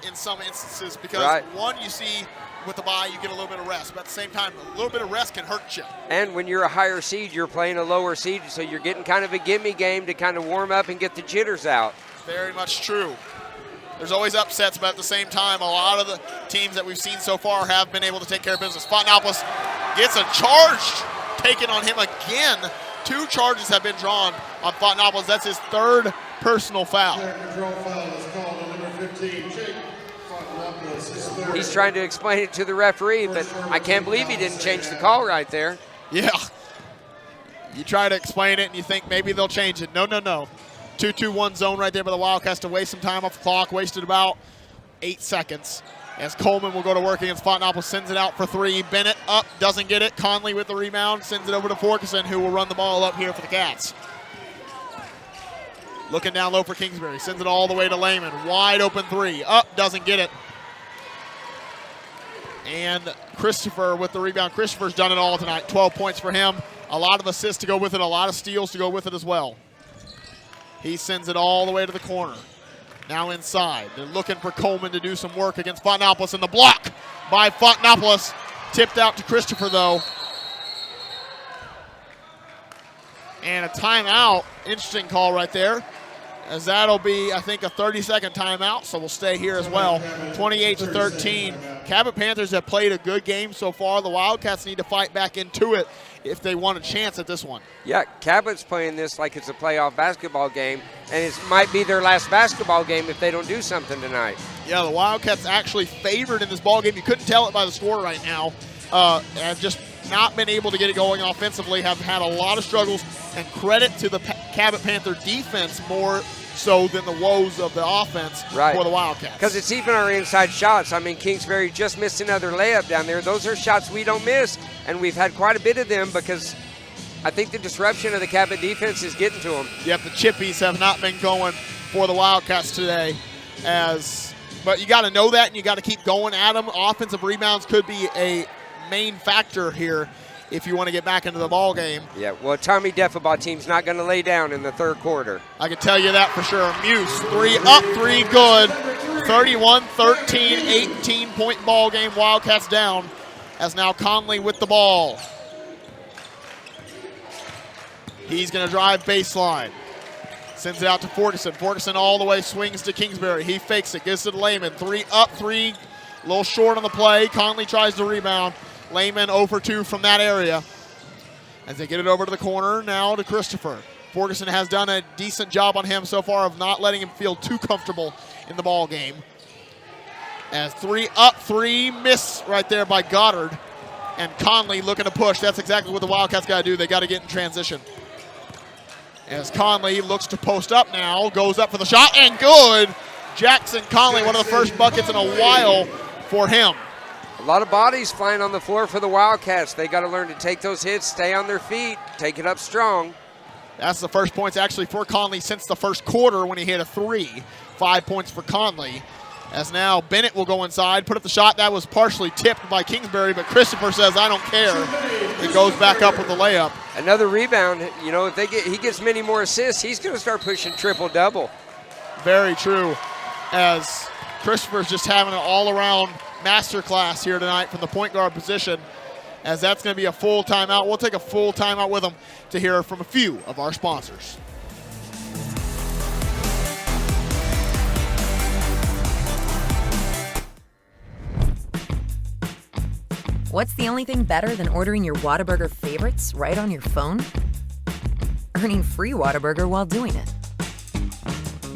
In some instances, because one, you see with the bye, you get a little bit of rest. But at the same time, a little bit of rest can hurt you. And when you're a higher seed, you're playing a lower seed, so you're getting kind of a gimme game to kind of warm up and get the jitters out. Very much true. There's always upsets, but at the same time, a lot of the teams that we've seen so far have been able to take care of business. Fontanopoulos gets a charge taken on him again. 2 charges have been drawn on Fontanopoulos. That's his 3rd personal foul. He's trying to explain it to the referee, but I can't believe he didn't change the call right there. Yeah. You try to explain it and you think maybe they'll change it. No, no, no. 2-2-1 zone right there by the Wildcats to waste some time off the clock. Wasted about 8 seconds. As Coleman will go to work against Fontanopoulos, sends it out for 3. Bennett up, doesn't get it. Conley with the rebound, sends it over to Forkerson, who will run the ball up here for the Cats. Looking down low for Kingsbury, sends it all the way to Lehman. Wide open 3, up, doesn't get it. And Christopher with the rebound. Christopher's done it all tonight. 12 points for him. A lot of assists to go with it, a lot of steals to go with it as well. He sends it all the way to the corner. Now inside. They're looking for Coleman to do some work against Fontanopoulos, and the block by Fontanopoulos. Tipped out to Christopher, though. And a timeout. Interesting call right there, as that'll be, I think, a 30-second timeout, so we'll stay here as well. 28-13. Cabot Panthers have played a good game so far. The Wildcats need to fight back into it if they want a chance at this one. Yeah, Cabot's playing this like it's a playoff basketball game, and it might be their last basketball game if they don't do something tonight. Yeah, the Wildcats actually favored in this ball game. You couldn't tell it by the score right now. Have just not been able to get it going offensively, have had a lot of struggles, and credit to the Cabot Panther defense more so than the woes of the offense for the Wildcats. Because it's even our inside shots. I mean, Kingsbury just missed another layup down there. Those are shots we don't miss, and we've had quite a bit of them because I think the disruption of the Cabot defense is getting to them. Yep, the chippies have not been going for the Wildcats today. But you got to know that, and you got to keep going at them. Offensive rebounds could be a main factor here if you want to get back into the ball game. Yeah, well, Tommy Deffabaugh team's not going to lay down in the 3rd quarter. I can tell you that for sure. Muse, 3 up, 3 good. 31-13, 18-point ball game. Wildcats down as now Conley with the ball. He's going to drive baseline. Sends it out to Forkerson. Forkerson all the way swings to Kingsbury. He fakes it, gives it to Lehman. 3 up, 3, a little short on the play. Conley tries to rebound. Lehman 0 for 2 from that area. As they get it over to the corner now to Christopher. Forkerson has done a decent job on him so far of not letting him feel too comfortable in the ball game. As 3 up, 3 miss right there by Goddard. And Conley looking to push. That's exactly what the Wildcats got to do. They got to get in transition. As Conley looks to post up now, goes up for the shot, and good. Jackson Conley, one of the first buckets in a while for him. A lot of bodies flying on the floor for the Wildcats. They got to learn to take those hits, stay on their feet, take it up strong. That's the first points actually for Conley since the first quarter when he hit a 3. 5 points for Conley. As now Bennett will go inside, put up the shot. That was partially tipped by Kingsbury, but Christopher says, I don't care. It goes back up with the layup. Another rebound. You know, if he gets many more assists, he's going to start pushing triple-double. Very true. As Christopher's just having an all-around masterclass here tonight from the point guard position, as that's going to be a full timeout. We'll take a full timeout with them to hear from a few of our sponsors. What's the only thing better than ordering your Whataburger favorites right on your phone? Earning free Whataburger while doing it.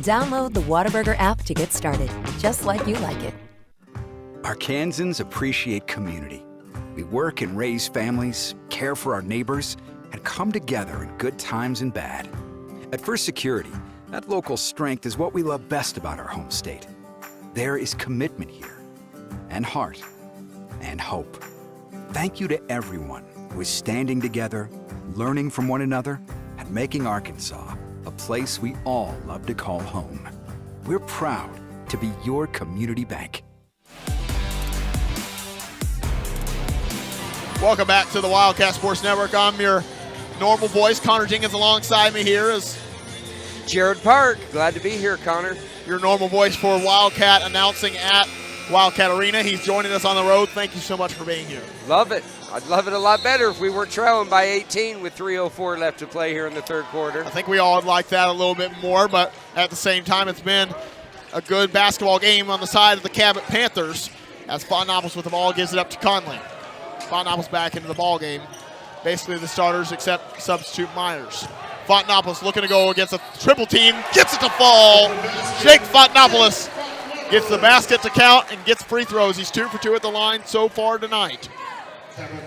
Download the Whataburger app to get started, just like you like it. Arkansans appreciate community. We work and raise families, care for our neighbors, and come together in good times and bad. At First Security, that local strength is what we love best about our home state. There is commitment here, and heart, and hope. Thank you to everyone who is standing together, learning from one another, and making Arkansas a place we all love to call home. We're proud to be your community bank. Welcome back to the Wildcat Sports Network. I'm your normal voice, Connor Jenkins, alongside me here is Jared Park. Glad to be here, Connor. Your normal voice for Wildcat announcing at Wildcat Arena. He's joining us on the road. Thank you so much for being here. Love it. I'd love it a lot better if we were trailing by 18 with 3:04 left to play here in the 3rd quarter. I think we all would like that a little bit more, but at the same time, it's been a good basketball game on the side of the Cabot Panthers as Fontenopoulos with the ball gives it up to Conley. Fontenopoulos back into the ball game. Basically the starters except substitute Myers. Fontenopoulos looking to go against a triple team, gets it to fall. Jake Fontenopoulos gets the basket to count and gets free throws. He's 2 for 2 at the line so far tonight.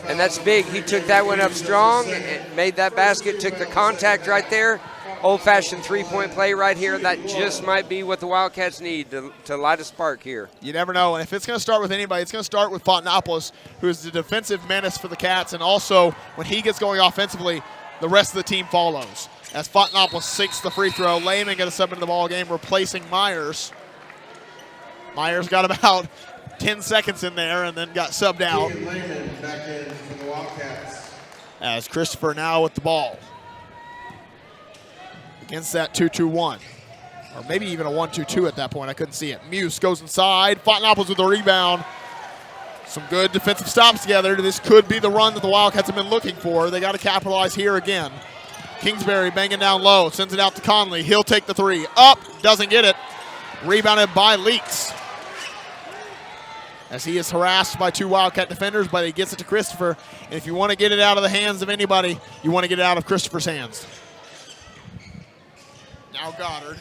And that's big. He took that one up strong, made that basket, took the contact right there. Old-fashioned three-point play right here. That just might be what the Wildcats need to light a spark here. You never know. And if it's going to start with anybody, it's going to start with Fontenopoulos, who is the defensive menace for the Cats. And also, when he gets going offensively, the rest of the team follows. As Fontenopoulos sinks the free throw, Lehman gets a sub into the ball game, replacing Myers. Myers got about 10 seconds in there and then got subbed out. Back in for the Wildcats. As Christopher now with the ball. Against that 2-2-1. Or maybe even a 1-2-2 at that point. I couldn't see it. Muse goes inside. Fontenopoulos with the rebound. Some good defensive stops together. This could be the run that the Wildcats have been looking for. They got to capitalize here again. Kingsbury banging down low. Sends it out to Conley. He'll take the three. Up. Doesn't get it. Rebounded by Leaks. As he is harassed by 2 Wildcat defenders, but he gets it to Christopher. And if you want to get it out of the hands of anybody, you want to get it out of Christopher's hands. Now Goddard.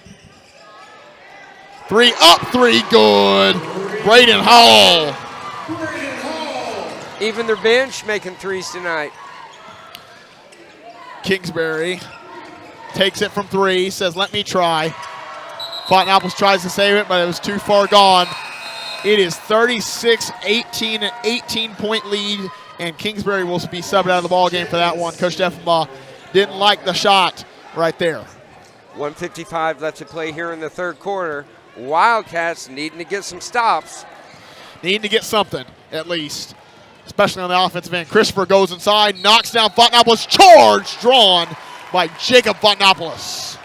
3 up, 3 good. Braden Hall. Even their bench making threes tonight. Kingsbury takes it from 3, says, let me try. Fontenopoulos tries to save it, but it was too far gone. It is 36-18, an 18-point lead, and Kingsbury will be subbed out of the ball game for that one. Coach Steffenbaugh didn't like the shot right there. 1:55 left to play here in the third quarter. Wildcats needing to get some stops. Needing to get something, at least, especially on the offensive end. Christopher goes inside, knocks down Fontenopoulos. Charge drawn by Jacob Fontenopoulos.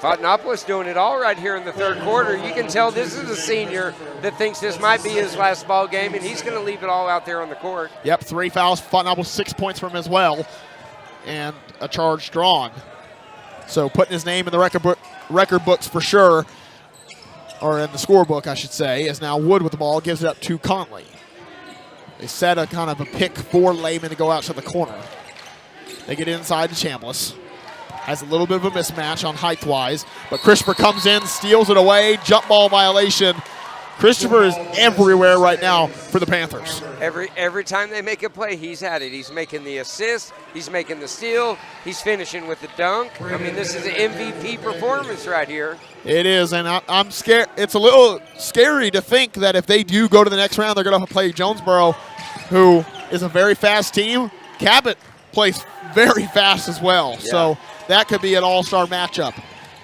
Fontenopoulos doing it all right here in the third quarter. You can tell this is a senior that thinks this might be his last ball game, and he's going to leave it all out there on the court. Yep, 3 fouls. Fontenopoulos 6 points from him as well, and a charge drawn. So putting his name in the record books for sure, or in the scorebook, I should say, as now Wood with the ball gives it up to Conley. They set a kind of a pick for Lehman to go out to the corner. They get inside to Chambliss. Has a little bit of a mismatch on height-wise, but Christopher comes in, steals it away, jump ball violation. Christopher is everywhere right now for the Panthers. Every time they make a play, he's at it. He's making the assist, he's making the steal, he's finishing with the dunk. I mean, this is an MVP performance right here. It is, and I'm scared. It's a little scary to think that if they do go to the next round, they're going to play Jonesboro, who is a very fast team. Cabot plays very fast as well, yeah. So that could be an all-star matchup.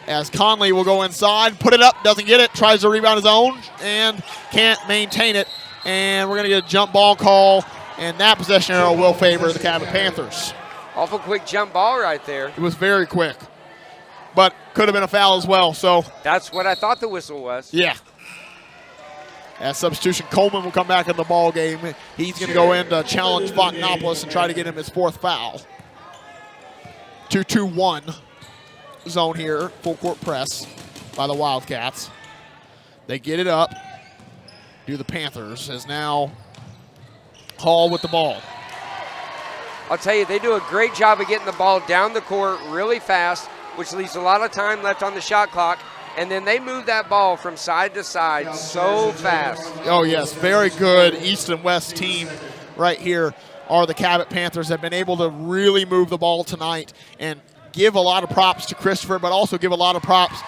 As Conley will go inside, put it up, doesn't get it, tries to rebound his own, and can't maintain it. And we're going to get a jump ball call, and that possession arrow will favor the Cabot Panthers. Awful quick jump ball right there. It was very quick, but could have been a foul as well. So that's what I thought the whistle was. Yeah. As substitution, Coleman will come back in the ball game. He's going to go in to challenge Fontenopoulos and try to get him his 4th foul. 2-2-1 zone here, full court press by the Wildcats. They get it up, do the Panthers, as now Hall with the ball. I'll tell you, they do a great job of getting the ball down the court really fast, which leaves a lot of time left on the shot clock, and then they move that ball from side to side so fast. Oh, yes, very good East and West team right here are the Cabot Panthers. Have been able to really move the ball tonight and give a lot of props to Christopher, but also give a lot of props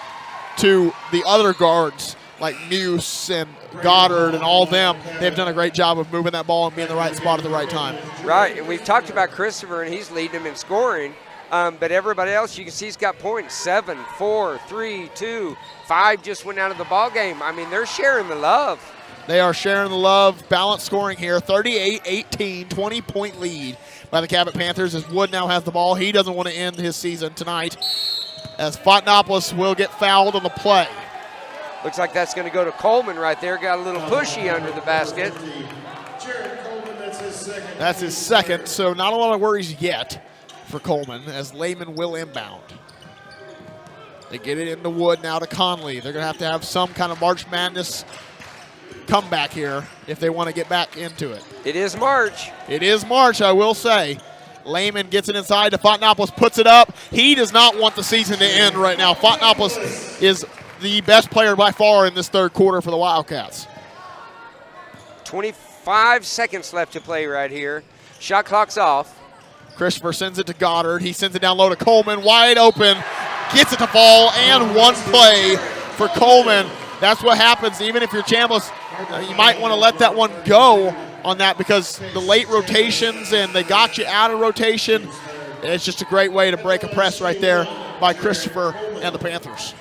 to the other guards like Muse and Goddard and all them. They've done a great job of moving that ball and being in the right spot at the right time. Right, and we've talked about Christopher, and he's leading them in scoring, but everybody else, you can see he's got points. 7, 4, 3, 2, 5 just went out of the ball game. I mean, they're sharing the love. They are sharing the love. Balanced scoring here, 38-18, 20-point lead by the Cabot Panthers as Wood now has the ball. He doesn't want to end his season tonight as Fontenopoulos will get fouled on the play. Looks like that's going to go to Coleman right there. Got a little pushy under the basket. That's his second, so not a lot of worries yet for Coleman as Lehman will inbound. They get it into Wood now to Conley. They're going to have some kind of March Madness comeback here if they want to get back into it. It is March. It is March, I will say. Lehman gets it inside to Fontanopolis, puts it up. He does not want the season to end right now. Fontanopolis is the best player by far in this third quarter for the Wildcats. 25 seconds left to play right here. Shot clock's off. Christopher sends it to Goddard. He sends it down low to Coleman, wide open. Gets it to fall, and one play for Coleman. That's what happens. Even if you're Chambliss, you might want to let that one go on that because the late rotations and they got you out of rotation. It's just a great way to break a press right there by Christopher and the Panthers.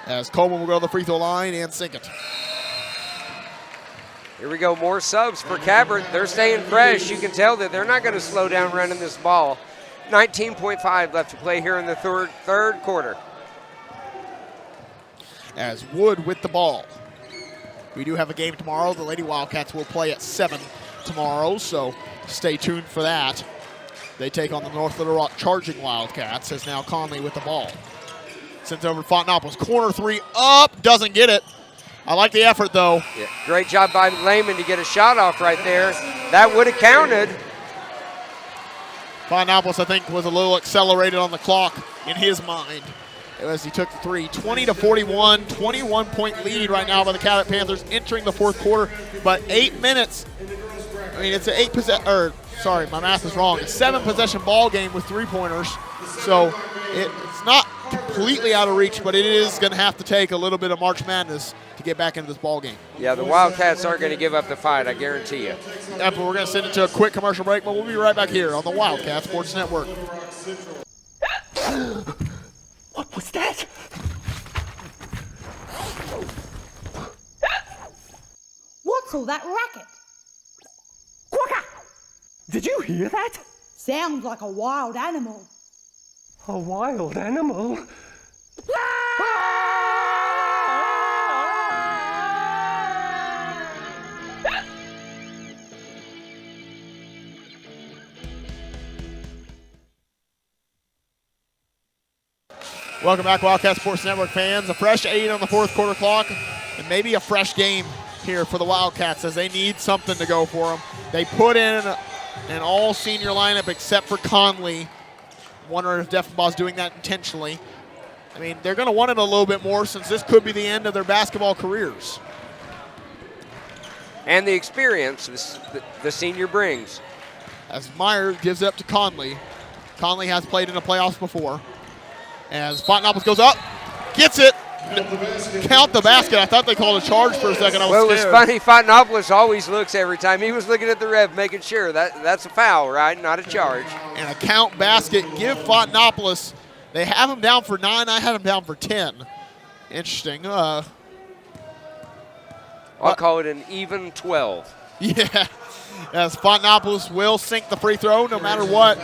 As Coleman will go to the free throw line and sink it. Here we go, more subs for Cabot. They're staying fresh. You can tell that they're not going to slow down running this ball. 19.5 left to play here in the third quarter. As Wood with the ball. We do have a game tomorrow. The Lady Wildcats will play at 7 tomorrow, so stay tuned for that. They take on the North Little Rock Charging Wildcats as now Conley with the ball. Sends over to Fontanopolis. Corner three up, doesn't get it. I like the effort, though. Yeah, great job by Lehman to get a shot off right there. That would have counted. Fontanopolis, I think, was a little accelerated on the clock in his mind as he took the three. 20-41, 21-point lead right now by the Cabot Panthers entering the fourth quarter, but 8 minutes. I mean, it's an sorry, my math is wrong. It's a 7-possession ball game with three-pointers, so it's not completely out of reach, but it is going to have to take a little bit of March Madness to get back into this ball game. Yeah, the Wildcats aren't going to give up the fight, I guarantee you. Yeah, but we're going to send it to a quick commercial break, but we'll be right back here on the Wildcat Sports Network. What was that? What's all that racket? Quokka! Did you hear that? Sounds like a wild animal. A wild animal? Welcome back, Wildcat Sports Network fans. A fresh 8 on the fourth quarter clock, and maybe a fresh game here for the Wildcats as they need something to go for them. They put in an all-senior lineup except for Conley. Wondering if Deffenbaugh's doing that intentionally. I mean, they're going to want it a little bit more since this could be the end of their basketball careers. And the experience the senior brings. As Myers gives it up to Conley. Conley has played in the playoffs before. As Fontanopolis goes up, gets it. Count the basket. I thought they called a charge for a second. I was Well, it was funny. Fontanopolis always looks every time. He was looking at the ref, making sure that's a foul, right? Not a charge. And a count basket. Give Fontanopolis. They have him down for 9. I had him down for 10. Interesting. I'll call it an even 12. Yeah. As Fontanopolis will sink the free throw no matter what.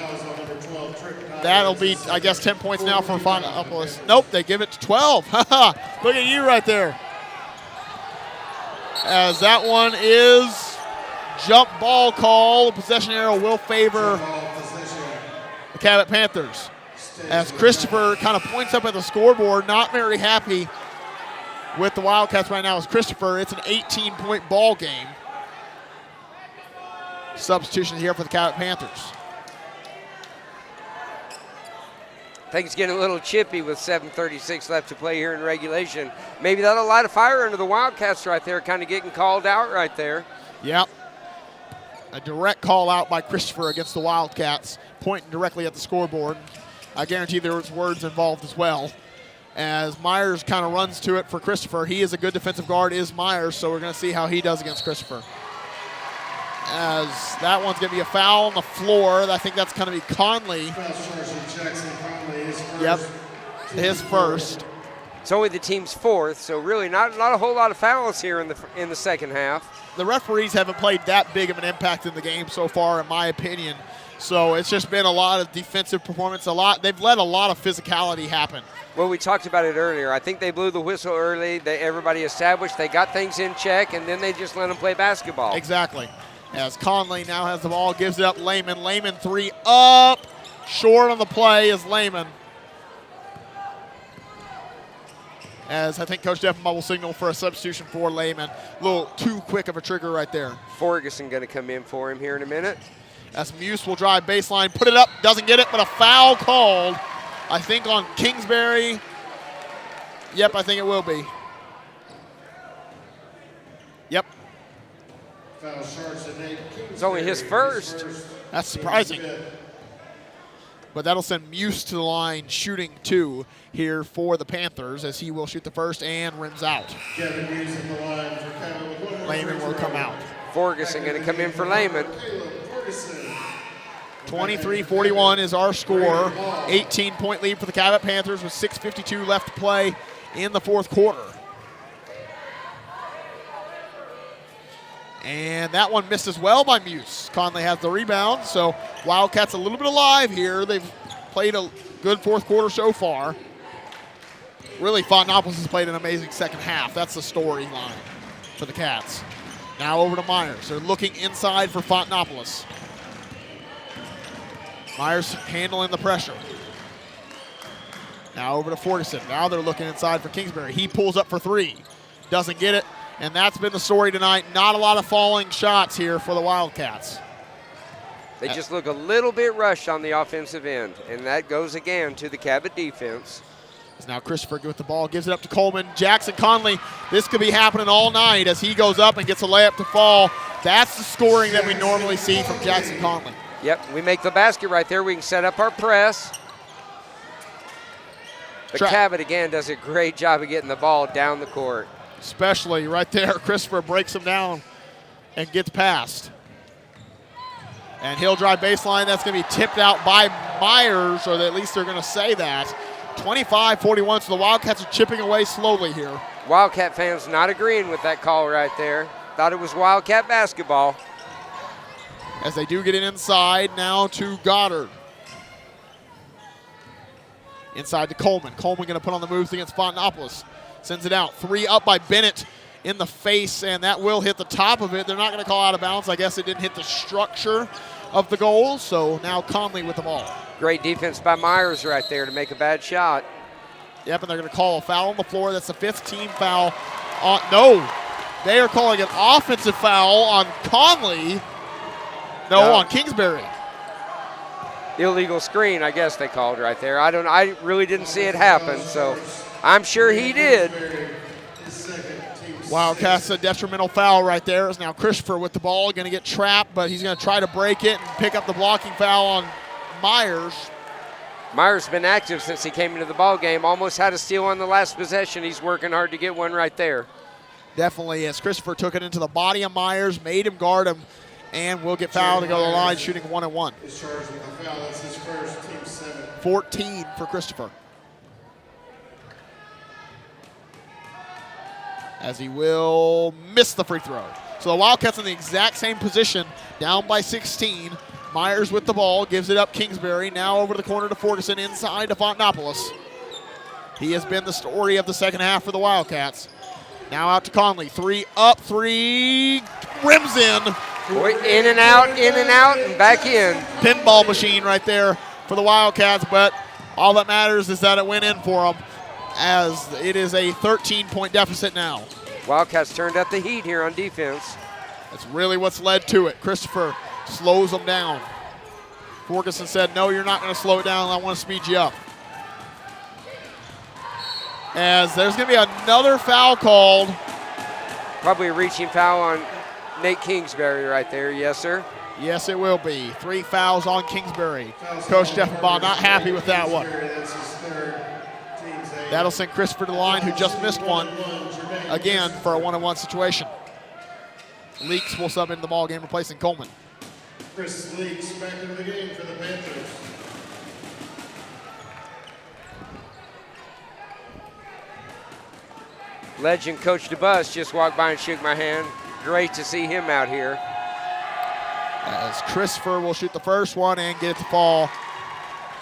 That'll be, I guess, 10 points now for Fontanopolis. Nope, they give it to 12. Look at you right there. As that one is jump ball call. The possession arrow will favor the Cabot Panthers. As Christopher kind of points up at the scoreboard, not very happy with the Wildcats right now as Christopher. It's an 18-point ball game. Substitution here for the Cabot Panthers. I think it's getting a little chippy with 7:36 left to play here in regulation. Maybe that'll light a fire under the Wildcats right there, kind of getting called out right there. Yep. A direct call out by Christopher against the Wildcats, pointing directly at the scoreboard. I guarantee there was words involved as well. As Myers kind of runs to it for Christopher. He is a good defensive guard, is Myers, so we're going to see how he does against Christopher. As that one's going to be a foul on the floor. I think that's going to be Conley. Yep, his first. It's only the team's fourth, so really not a whole lot of fouls here in the second half. The referees haven't played that big of an impact in the game so far, in my opinion. So it's just been a lot of defensive performance. They've let a lot of physicality happen. Well, we talked about it earlier. I think they blew the whistle early. Everybody established they got things in check, and then they just let them play basketball. Exactly. As Conley now has the ball, gives it up Lehman. Lehman three up. Short on the play is Lehman. as I think Coach Deffenbaugh will signal for a substitution for Lehman. A little too quick of a trigger right there. Ferguson going to come in for him here in a minute. As Muse will drive baseline, put it up, doesn't get it, but a foul called, I think, on Kingsbury. Yep, I think it will be. Yep. It's only his first. That's surprising. But that'll send Muse to the line shooting 2 here for the Panthers, as he will shoot the first and rims out. Lehman will come out. Ferguson going to come in for Lehman. 23-41 is our score. 18-point lead for the Cabot Panthers with 6:52 left to play in the fourth quarter. And that one missed as well by Muse. Conley has the rebound, so Wildcats a little bit alive here. They've played a good fourth quarter so far. Really, Fontanopolis has played an amazing second half. That's the storyline for the Cats. Now over to Myers. They're looking inside for Fontanopolis. Myers handling the pressure. Now over to Ferguson. Now they're looking inside for Kingsbury. He pulls up for 3. Doesn't get it. And that's been the story tonight. Not a lot of falling shots here for the Wildcats. They just look a little bit rushed on the offensive end, and that goes again to the Cabot defense. Now Christopher with the ball, gives it up to Coleman. Jackson Conley, this could be happening all night as he goes up and gets a layup to fall. That's the scoring that we normally see from Jackson Conley. Yep, we make the basket right there. We can set up our press. But Cabot, again, does a great job of getting the ball down the court. Especially right there, Christopher breaks him down and gets past. And he'll drive baseline. That's going to be tipped out by Myers, or at least they're going to say that. 25-41, so the Wildcats are chipping away slowly here. Wildcat fans not agreeing with that call right there. Thought it was Wildcat basketball. As they do get it inside, now to Goddard. Inside to Coleman. Coleman going to put on the moves against Fontanopolis. Sends it out. 3 up by Bennett in the face, and that will hit the top of it. They're not going to call out of bounds. I guess it didn't hit the structure of the goal, so now Conley with the ball. Great defense by Myers right there to make a bad shot. Yep, and they're going to call a foul on the floor. That's the 5th team foul. No, they are calling an offensive foul on Conley. No, on Kingsbury. Illegal screen, I guess they called right there. I really didn't see it happen, so I'm sure he did. Wildcats a detrimental foul right there. Is now Christopher with the ball, going to get trapped, but he's going to try to break it and pick up the blocking foul on Myers. Myers been active since he came into the ball game. Almost had a steal on the last possession. He's working hard to get one right there. Definitely, as Christopher took it into the body of Myers, made him guard him, and will get fouled to go to the line, shooting 1-1. 14 for Christopher. As he will miss the free throw. So the Wildcats in the exact same position, down by 16. Myers with the ball, gives it up Kingsbury. Now over to the corner to Ferguson, inside to Fontanopolis. He has been the story of the second half for the Wildcats. Now out to Conley. 3 up, 3 rims in. Boy, in and out, and back in. Pinball machine right there for the Wildcats, but all that matters is that it went in for them, as it is a 13-point deficit now. Wildcats turned up the heat here on defense. That's really what's led to it. Christopher slows them down. Ferguson said, no, you're not going to slow it down. I want to speed you up. As there's going to be another foul called. Probably a reaching foul on Nate Kingsbury right there. Yes, sir. Yes, it will be. 3 fouls on Kingsbury. Coach Deffenbaugh not happy with that one. That'll send Christopher to the line, who just missed one, again for a 1-on-1 situation. Leaks will sub into the ball game, replacing Coleman. Chris Leaks back into the game for the Panthers. Legend Coach DeBus just walked by and shook my hand. Great to see him out here. As Christopher will shoot the first one and get it to fall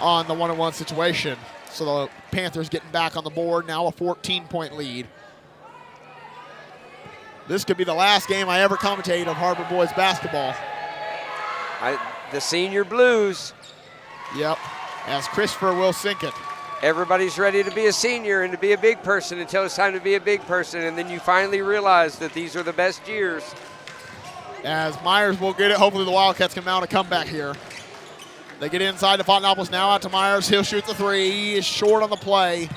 on the 1-on-1 situation. So the Panthers getting back on the board, now a 14-point lead. This could be the last game I ever commentate of Har-Ber boys basketball. The senior blues. Yep, as Christopher will sink it. Everybody's ready to be a senior and to be a big person until it's time to be a big person, and then you finally realize that these are the best years. As Myers will get it, hopefully the Wildcats can mount a comeback here. They get inside to Fontenopoulos, now out to Myers. He'll shoot the three. He is short on the play.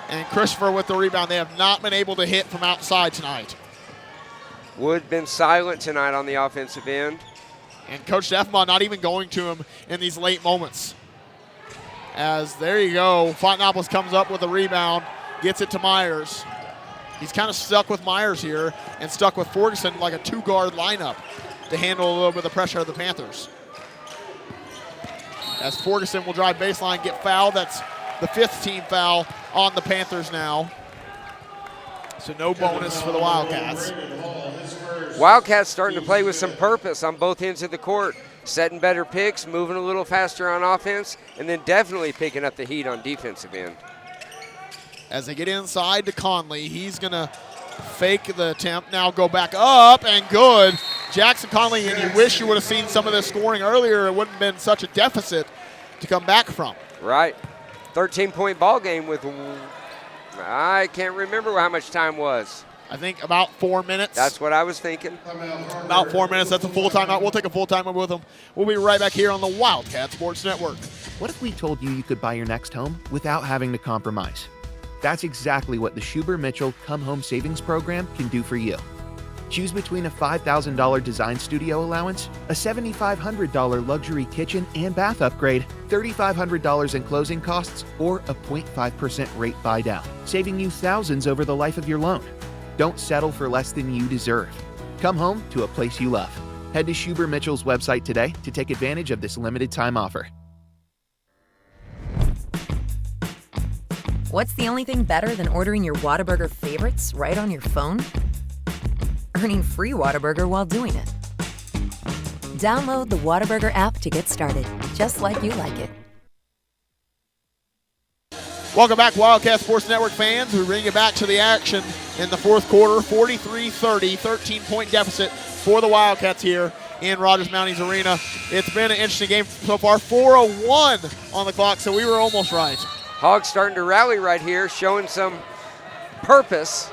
And Christopher with the rebound. They have not been able to hit from outside tonight. Wood been silent tonight on the offensive end. And Coach Deffenbaugh not even going to him in these late moments. As there you go, Fontenopoulos comes up with a rebound, gets it to Myers. He's kind of stuck with Myers here and stuck with Ferguson like a two-guard lineup to handle a little bit of the pressure of the Panthers. As Ferguson will drive baseline, get fouled. That's the 5th team foul on the Panthers now. So no bonus for the Wildcats. Wildcats starting to play with some purpose on both ends of the court, setting better picks, moving a little faster on offense, and then definitely picking up the heat on defensive end. As they get inside to Conley, he's going to fake the attempt, now go back up, and good. Jackson Conley, and you wish you would have seen some of this scoring earlier. It wouldn't have been such a deficit to come back from. Right. 13-point ball game with, I can't remember how much time was. I think about 4 minutes. That's what I was thinking. About 4 minutes. That's a full timeout. We'll take a full timeout with them. We'll be right back here on the Wildcat Sports Network. What if we told you could buy your next home without having to compromise? That's exactly what the Schuber-Mitchell Come Home Savings Program can do for you. Choose between a $5,000 design studio allowance, a $7,500 luxury kitchen and bath upgrade, $3,500 in closing costs, or a 0.5% rate buy down, saving you thousands over the life of your loan. Don't settle for less than you deserve. Come home to a place you love. Head to Schuber-Mitchell's website today to take advantage of this limited time offer. What's the only thing better than ordering your Whataburger favorites right on your phone? Earning free Whataburger while doing it. Download the Whataburger app to get started, just like you like it. Welcome back, Wildcat Sports Network fans. We bring you back to the action in the fourth quarter. 43-30, 13-point deficit for the Wildcats here in Rogers Mounties Arena. It's been an interesting game so far. 4:01 on the clock, so we were almost right. Hogs starting to rally right here, showing some purpose.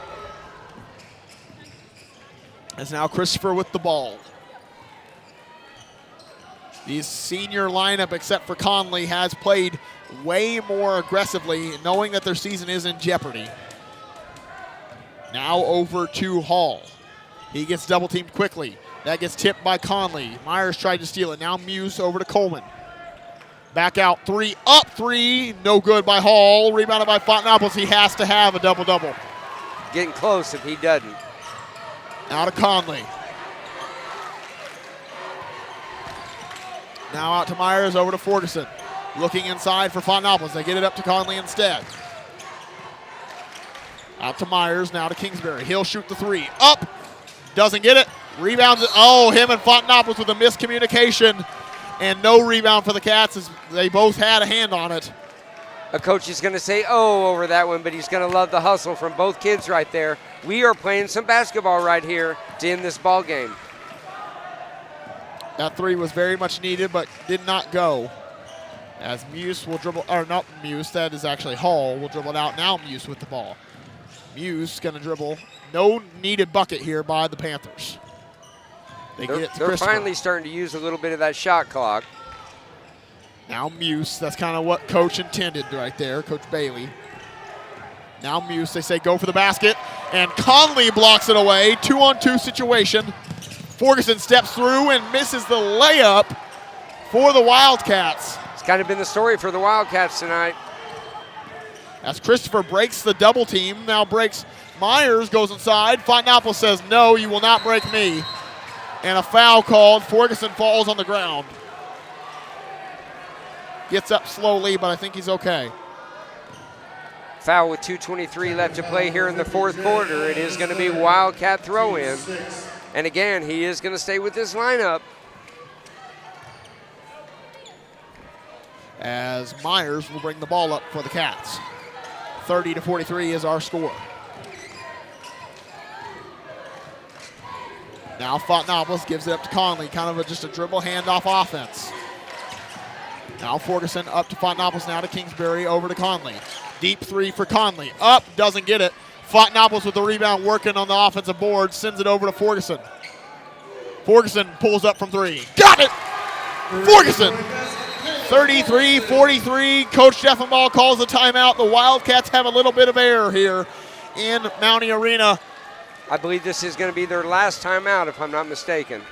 As now Christopher with the ball. The senior lineup, except for Conley, has played way more aggressively, knowing that their season is in jeopardy. Now over to Hall. He gets double teamed quickly. That gets tipped by Conley. Myers tried to steal it. Now Muse over to Coleman. Back out, three, up three, no good by Hall. Rebounded by Fontenopoulos. He has to have a double-double. Getting close if he doesn't. Now to Conley. Now out to Myers, over to Ferguson. Looking inside for Fontenopoulos. They get it up to Conley instead. Out to Myers, now to Kingsbury. He'll shoot the three. Up, doesn't get it. Rebounds it. Oh, him and Fontenopoulos with a miscommunication. And no rebound for the Cats as they both had a hand on it. A coach is going to say, oh, over that one, but he's going to love the hustle from both kids right there. We are playing some basketball right here to end this ball game. That three was very much needed, but did not go. As Muse will dribble, or not Muse, that is actually Hall, will dribble it out. Now Muse with the ball. Muse going to dribble. No needed bucket here by the Panthers. They get it to They're Christopher. finally starting to use a little bit of that shot clock. Now Muse, that's kind of what Coach intended right there, Coach Bailey. Now Muse, they say go for the basket, and Conley blocks it away. 2-on-2 situation. Ferguson steps through and misses the layup for the Wildcats. It's kind of been the story for the Wildcats tonight. As Christopher breaks the double team, now breaks Myers, goes inside. Fontenopoulos says, no, you will not break me. And a foul called. Ferguson falls on the ground. Gets up slowly, but I think he's okay. Foul with 2:23 left to play here in the fourth quarter. It is going to be Wildcat throw-in. And again, he is going to stay with this lineup. As Myers will bring the ball up for the Cats. 30-43 is our score. Now Fontenopoulos gives it up to Conley, kind of just a dribble handoff offense. Now Ferguson up to Fontenopoulos, now to Kingsbury, over to Conley. Deep three for Conley. Up, doesn't get it. Fontenopoulos with the rebound, working on the offensive board, sends it over to Ferguson. Ferguson pulls up from three. Got it! Ferguson! 33-43. Coach Jeffenball calls the timeout. The Wildcats have a little bit of air here in Mountie Arena. I believe this is going to be their last timeout, if I'm not mistaken.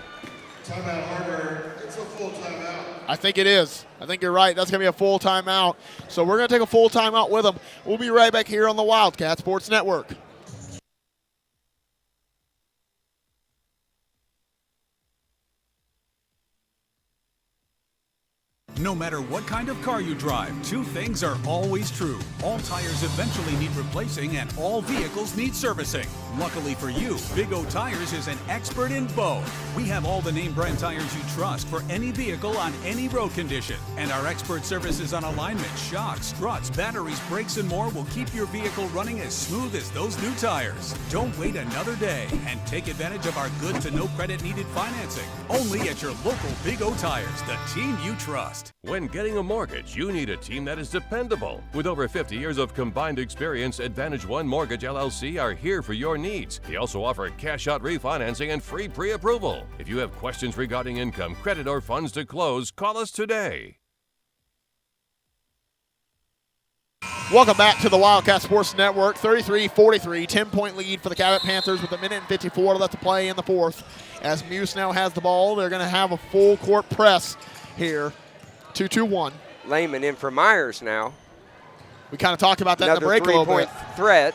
Timeout, Har-Ber. It's a full timeout. I think it is. I think you're right. That's going to be a full timeout. So we're going to take a full timeout with them. We'll be right back here on the Wildcat Sports Network. No matter what kind of car you drive, two things are always true. All tires eventually need replacing and all vehicles need servicing. Luckily for you, Big O Tires is an expert in both. We have all the name brand tires you trust for any vehicle on any road condition. And our expert services on alignment, shocks, struts, batteries, brakes, and more will keep your vehicle running as smooth as those new tires. Don't wait another day and take advantage of our good to no credit needed financing. Only at your local Big O Tires, the team you trust. When getting a mortgage, you need a team that is dependable. With over 50 years of combined experience, Advantage One Mortgage LLC are here for your needs. They also offer cash-out refinancing and free pre-approval. If you have questions regarding income, credit, or funds to close, call us today. Welcome back to the Wildcat Sports Network. 33-43, 10-point lead for the Cabot Panthers with 1:54 left to play in the fourth. As Muse now has the ball, they're going to have a full court press here. 2-2-1. Lehman in for Myers now. We kind of talked about that in the break a little bit. Another three-point threat.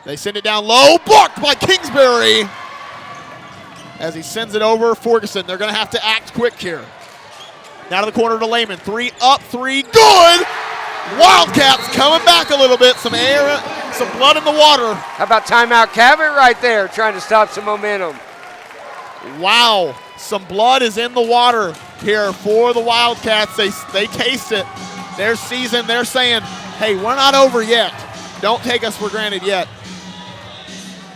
They send it down low. Blocked by Kingsbury. As he sends it over Ferguson. They're going to have to act quick here. Now to the corner to Lehman. Three up, three. Good! Wildcats coming back a little bit. Some air, some blood in the water. How about timeout Cabot right there, trying to stop some momentum. Wow. Some blood is in the water here for the Wildcats. They taste it. Their season, they're saying, hey, we're not over yet. Don't take us for granted yet.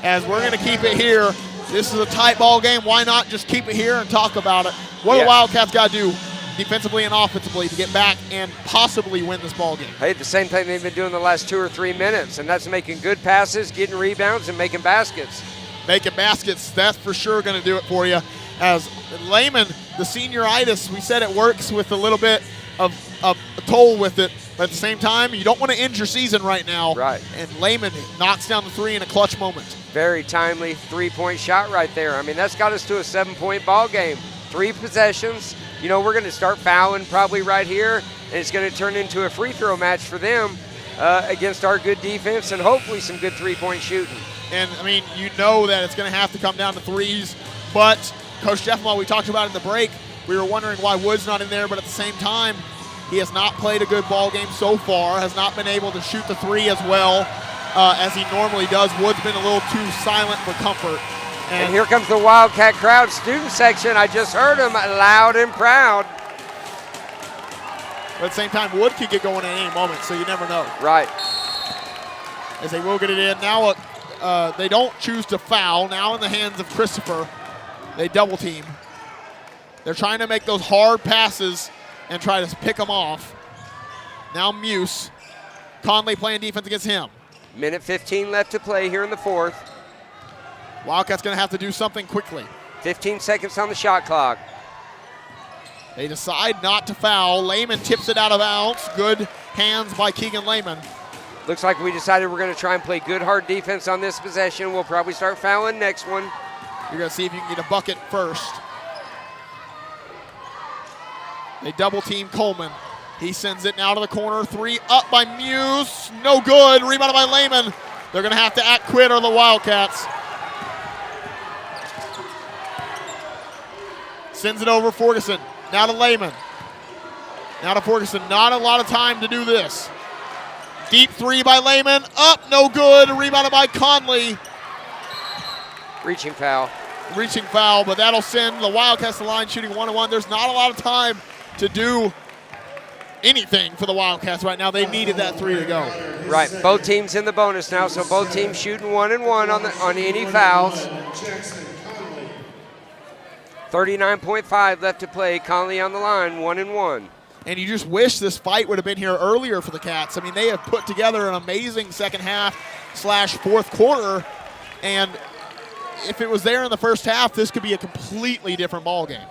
As we're going to keep it here. This is a tight ball game. Why not just keep it here and talk about it? What do the Wildcats got to do defensively and offensively to get back and possibly win this ball game? Hey, the same thing they've been doing the last 2 or 3 minutes, and that's making good passes, getting rebounds, and making baskets. Making baskets, that's for sure going to do it for you. As Lehman, the senioritis, we said it works with a little bit of a toll with it, but at the same time, you don't want to end your season right now. Right. And Lehman knocks down the three in a clutch moment. Very timely three-point shot right there. I mean, that's got us to a 7-point ball game. 3 possessions. You know, we're going to start fouling probably right here, and it's going to turn into a free throw match for them against our good defense and hopefully some good three-point shooting. And, I mean, you know that it's going to have to come down to threes, but Coach Jeffenball, we talked about in the break, we were wondering why Wood's not in there, but at the same time, he has not played a good ball game so far, has not been able to shoot the three as well as he normally does. Wood's been a little too silent for comfort. And here comes the Wildcat crowd student section. I just heard them loud and proud. But at the same time, Wood could get going at any moment, so you never know. Right. As they will get it in. Now they don't choose to foul. Now in the hands of Christopher. They double team. They're trying to make those hard passes and try to pick them off. Now Muse. Conley playing defense against him. 1:15 left to play here in the fourth. Wildcats going to have to do something quickly. 15 seconds on the shot clock. They decide not to foul. Lehman tips it out of bounds. Good hands by Keegan Lehman. Looks like we decided we're going to try and play good hard defense on this possession. We'll probably start fouling next one. You're going to see if you can get a bucket first. They double team Coleman. He sends it now to the corner. Three up by Muse. No good. Rebounded by Lehman. They're going to have to act quick on the Wildcats. Sends it over Ferguson. Now to Lehman. Now to Ferguson. Not a lot of time to do this. Deep three by Lehman. Up, no good. Rebounded by Conley. Reaching foul. Reaching foul, but that'll send the Wildcats to the line shooting 1-1. There's not a lot of time to do anything for the Wildcats right now. They needed that three to go. Right, both teams in the bonus now, so both teams shooting 1-1 on any fouls. 39.5 left to play. Conley on the line, 1-1. And you just wish this fight would have been here earlier for the Cats. I mean, they have put together an amazing second half / fourth quarter, and if it was there in the first half, this could be a completely different ball game.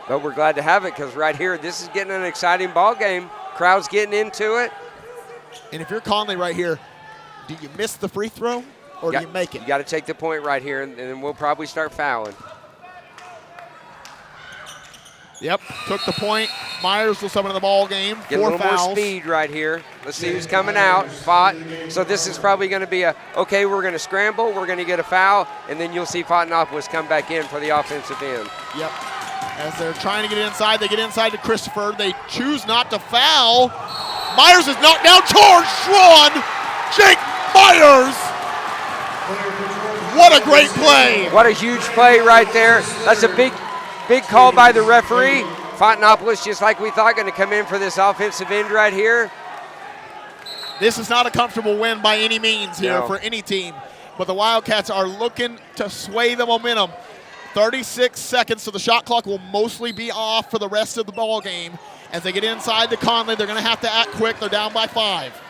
But we're glad to have it because right here, this is getting an exciting ball game. Crowd's getting into it. And if you're Conley right here, do you miss the free throw or do you make it? You got to take the point right here, and then we'll probably start fouling. Yep, took the point. Myers will summon in the ball game. Get 4 a little fouls. more speed right here. Let's see who's coming out. Fought. So this is probably going to be okay, we're going to scramble, we're going to get a foul, and then you'll see Fontanopolis come back in for the offensive end. Yep. As they're trying to get inside, they get inside to Christopher. They choose not to foul. Myers is knocked down. George Schwan. Jake Myers. What a great play. What a huge play right there. That's a big call by the referee. Fontanopolis, just like we thought, going to come in for this offensive end right here. This is not a comfortable win by any means here for any team, but the Wildcats are looking to sway the momentum. 36 seconds, so the shot clock will mostly be off for the rest of the ball game. As they get inside to Conley, they're going to have to act quick. They're down by 5.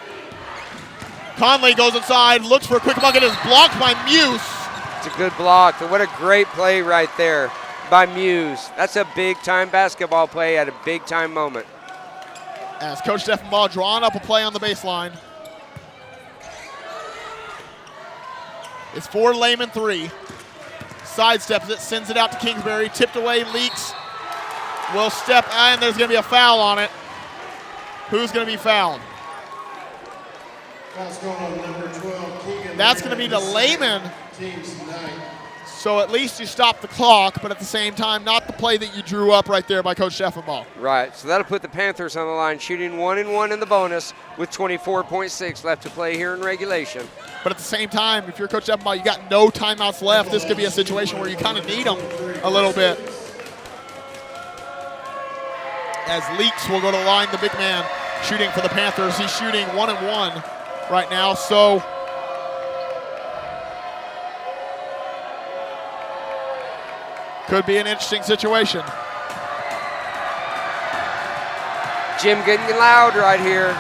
Conley goes inside, looks for a quick bucket, is blocked by Muse. It's a good block. What a great play right there by Muse. That's a big-time basketball play at a big-time moment. As Coach Steffenbaugh drawing up a play on the baseline. It's for Lehman 3. Sidesteps it, sends it out to Kingsbury, tipped away, leaks. Will step, and there's going to be a foul on it. Who's going to be fouled? Foul's going on number 12, Keegan. That's going to be to Lehman. So at least you stop the clock, but at the same time, not the play that you drew up right there by Coach Steffenbaugh. Right, so that'll put the Panthers on the line, shooting 1-1 in the bonus with 24.6 left to play here in regulation. But at the same time, if you're Coach Steffenbaugh, you got no timeouts left. This could be a situation where you kind of need them a little bit. As Leaks will go to line, the big man shooting for the Panthers. He's shooting 1-1 right now, so could be an interesting situation. Jim getting loud right here.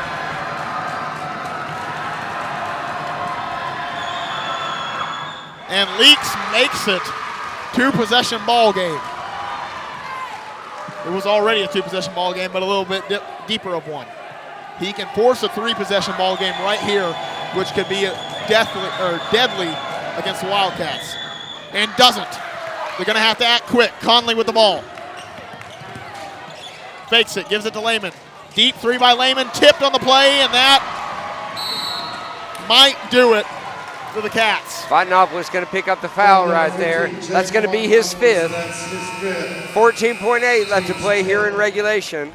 And Leaks makes it 2-possession ball game. It was already a 2-possession ball game, but a little bit deeper of one. He can force a 3-possession ball game right here, which could be deadly against the Wildcats. And doesn't. They're going to have to act quick. Conley with the ball. Fakes it, gives it to Lehman. Deep 3 by Lehman, tipped on the play, and that might do it for the Cats. Fontanopolis going to pick up the foul right there. That's going to be his 5th. 14.8 left to play here in regulation.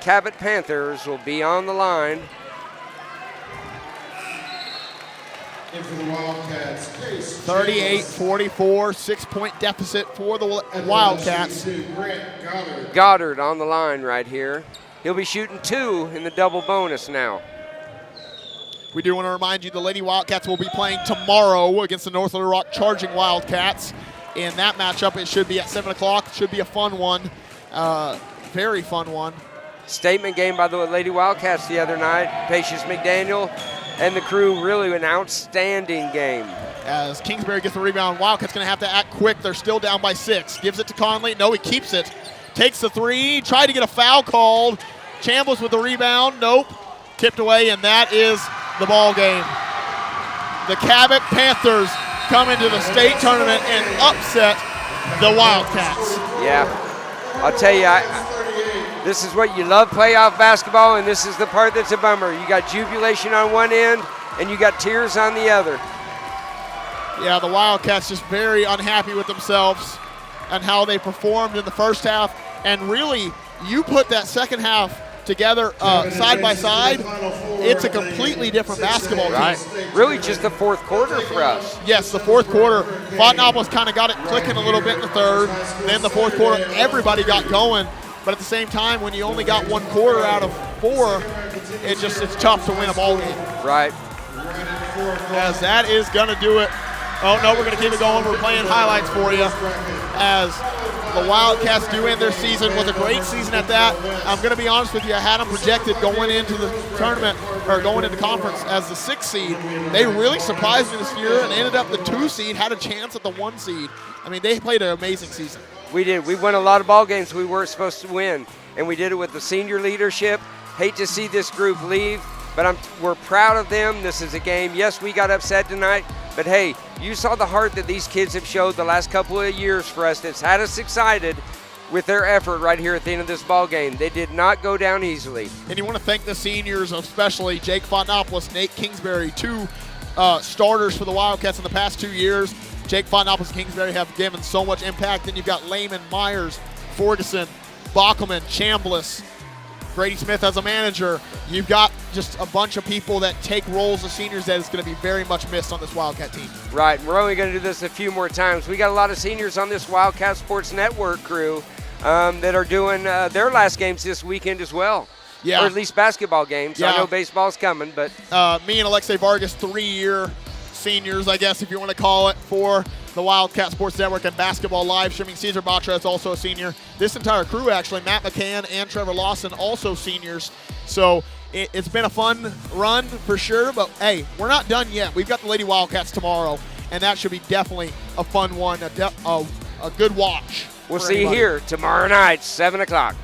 Cabot Panthers will be on the line. In for the Wildcats, 38-44, 6-point deficit for the Wildcats. Goddard on the line right here. He'll be shooting 2 in the double bonus now. We do want to remind you the Lady Wildcats will be playing tomorrow against the North Little Rock Charging Wildcats. In that matchup, it should be at 7 o'clock. Should be a fun one, very fun one. Statement game by the Lady Wildcats the other night. Patience McDaniel and the crew, really an outstanding game. As Kingsbury gets the rebound, Wildcats going to have to act quick. They're still down by 6. Gives it to Conley. No, he keeps it. Takes the 3. Tried to get a foul called. Chambliss with the rebound. Nope. Tipped away, and that is the ball game. The Cabot Panthers come into the state tournament and upset the Wildcats. Yeah, I'll tell you, this is what you love playoff basketball, and this is the part that's a bummer. You got jubilation on one end, and you got tears on the other. Yeah, the Wildcats just very unhappy with themselves and how they performed in the first half. And really, you put that second half together side by side, it's a completely different basketball team. Right. Really just the fourth quarter for us. Yes, the fourth quarter. Fontanopolis kind of got it clicking a little bit in the third. Then the fourth quarter, everybody got going. But at the same time, when you only got 1 quarter out of 4, it's tough to win a ball game. Right. As that is going to do it. Oh, no, we're going to keep it going. We're playing highlights for you. As The Wildcats do end their season with a great season at that. I'm going to be honest with you, I had them projected going into the tournament, or going into conference as the 6th seed. They really surprised me this year and ended up the 2 seed, had a chance at the 1 seed. I mean, they played an amazing season. We did. We won a lot of ball games we weren't supposed to win, and we did it with the senior leadership. Hate to see this group leave, but we're proud of them. This is a game. Yes, we got upset tonight, but hey, you saw the heart that these kids have showed the last couple of years for us that's had us excited with their effort right here at the end of this ball game. They did not go down easily. And you want to thank the seniors, especially Jake Fontanopoulos, Nate Kingsbury, 2 starters for the Wildcats in the past 2 years. Jake Fontanopoulos and Kingsbury have given so much impact. Then you've got Lehman, Myers, Ferguson, Bockelman, Chambliss, Grady Smith as a manager. You've got just a bunch of people that take roles as seniors that is going to be very much missed on this Wildcat team. Right, we're only going to do this a few more times. We got a lot of seniors on this Wildcat Sports Network crew that are doing their last games this weekend as well. Yeah. Or at least basketball games. Yeah. I know baseball's coming, but. Me and Alexei Vargas, 3-year seniors, I guess, if you want to call it, for the Wildcat Sports Network and basketball live streaming. Cesar Batra is also a senior. This entire crew, actually, Matt McCann and Trevor Lawson, also seniors. So it's been a fun run for sure, but hey, we're not done yet. We've got the Lady Wildcats tomorrow, and that should be definitely a fun one, a good watch. We'll see you here tomorrow night, 7 o'clock.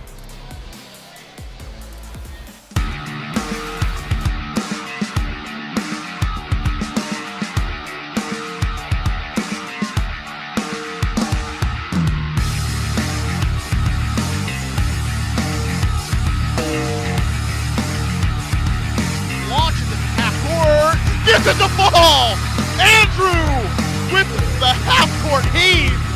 Gets it to fall! Andrew with the half-court heave.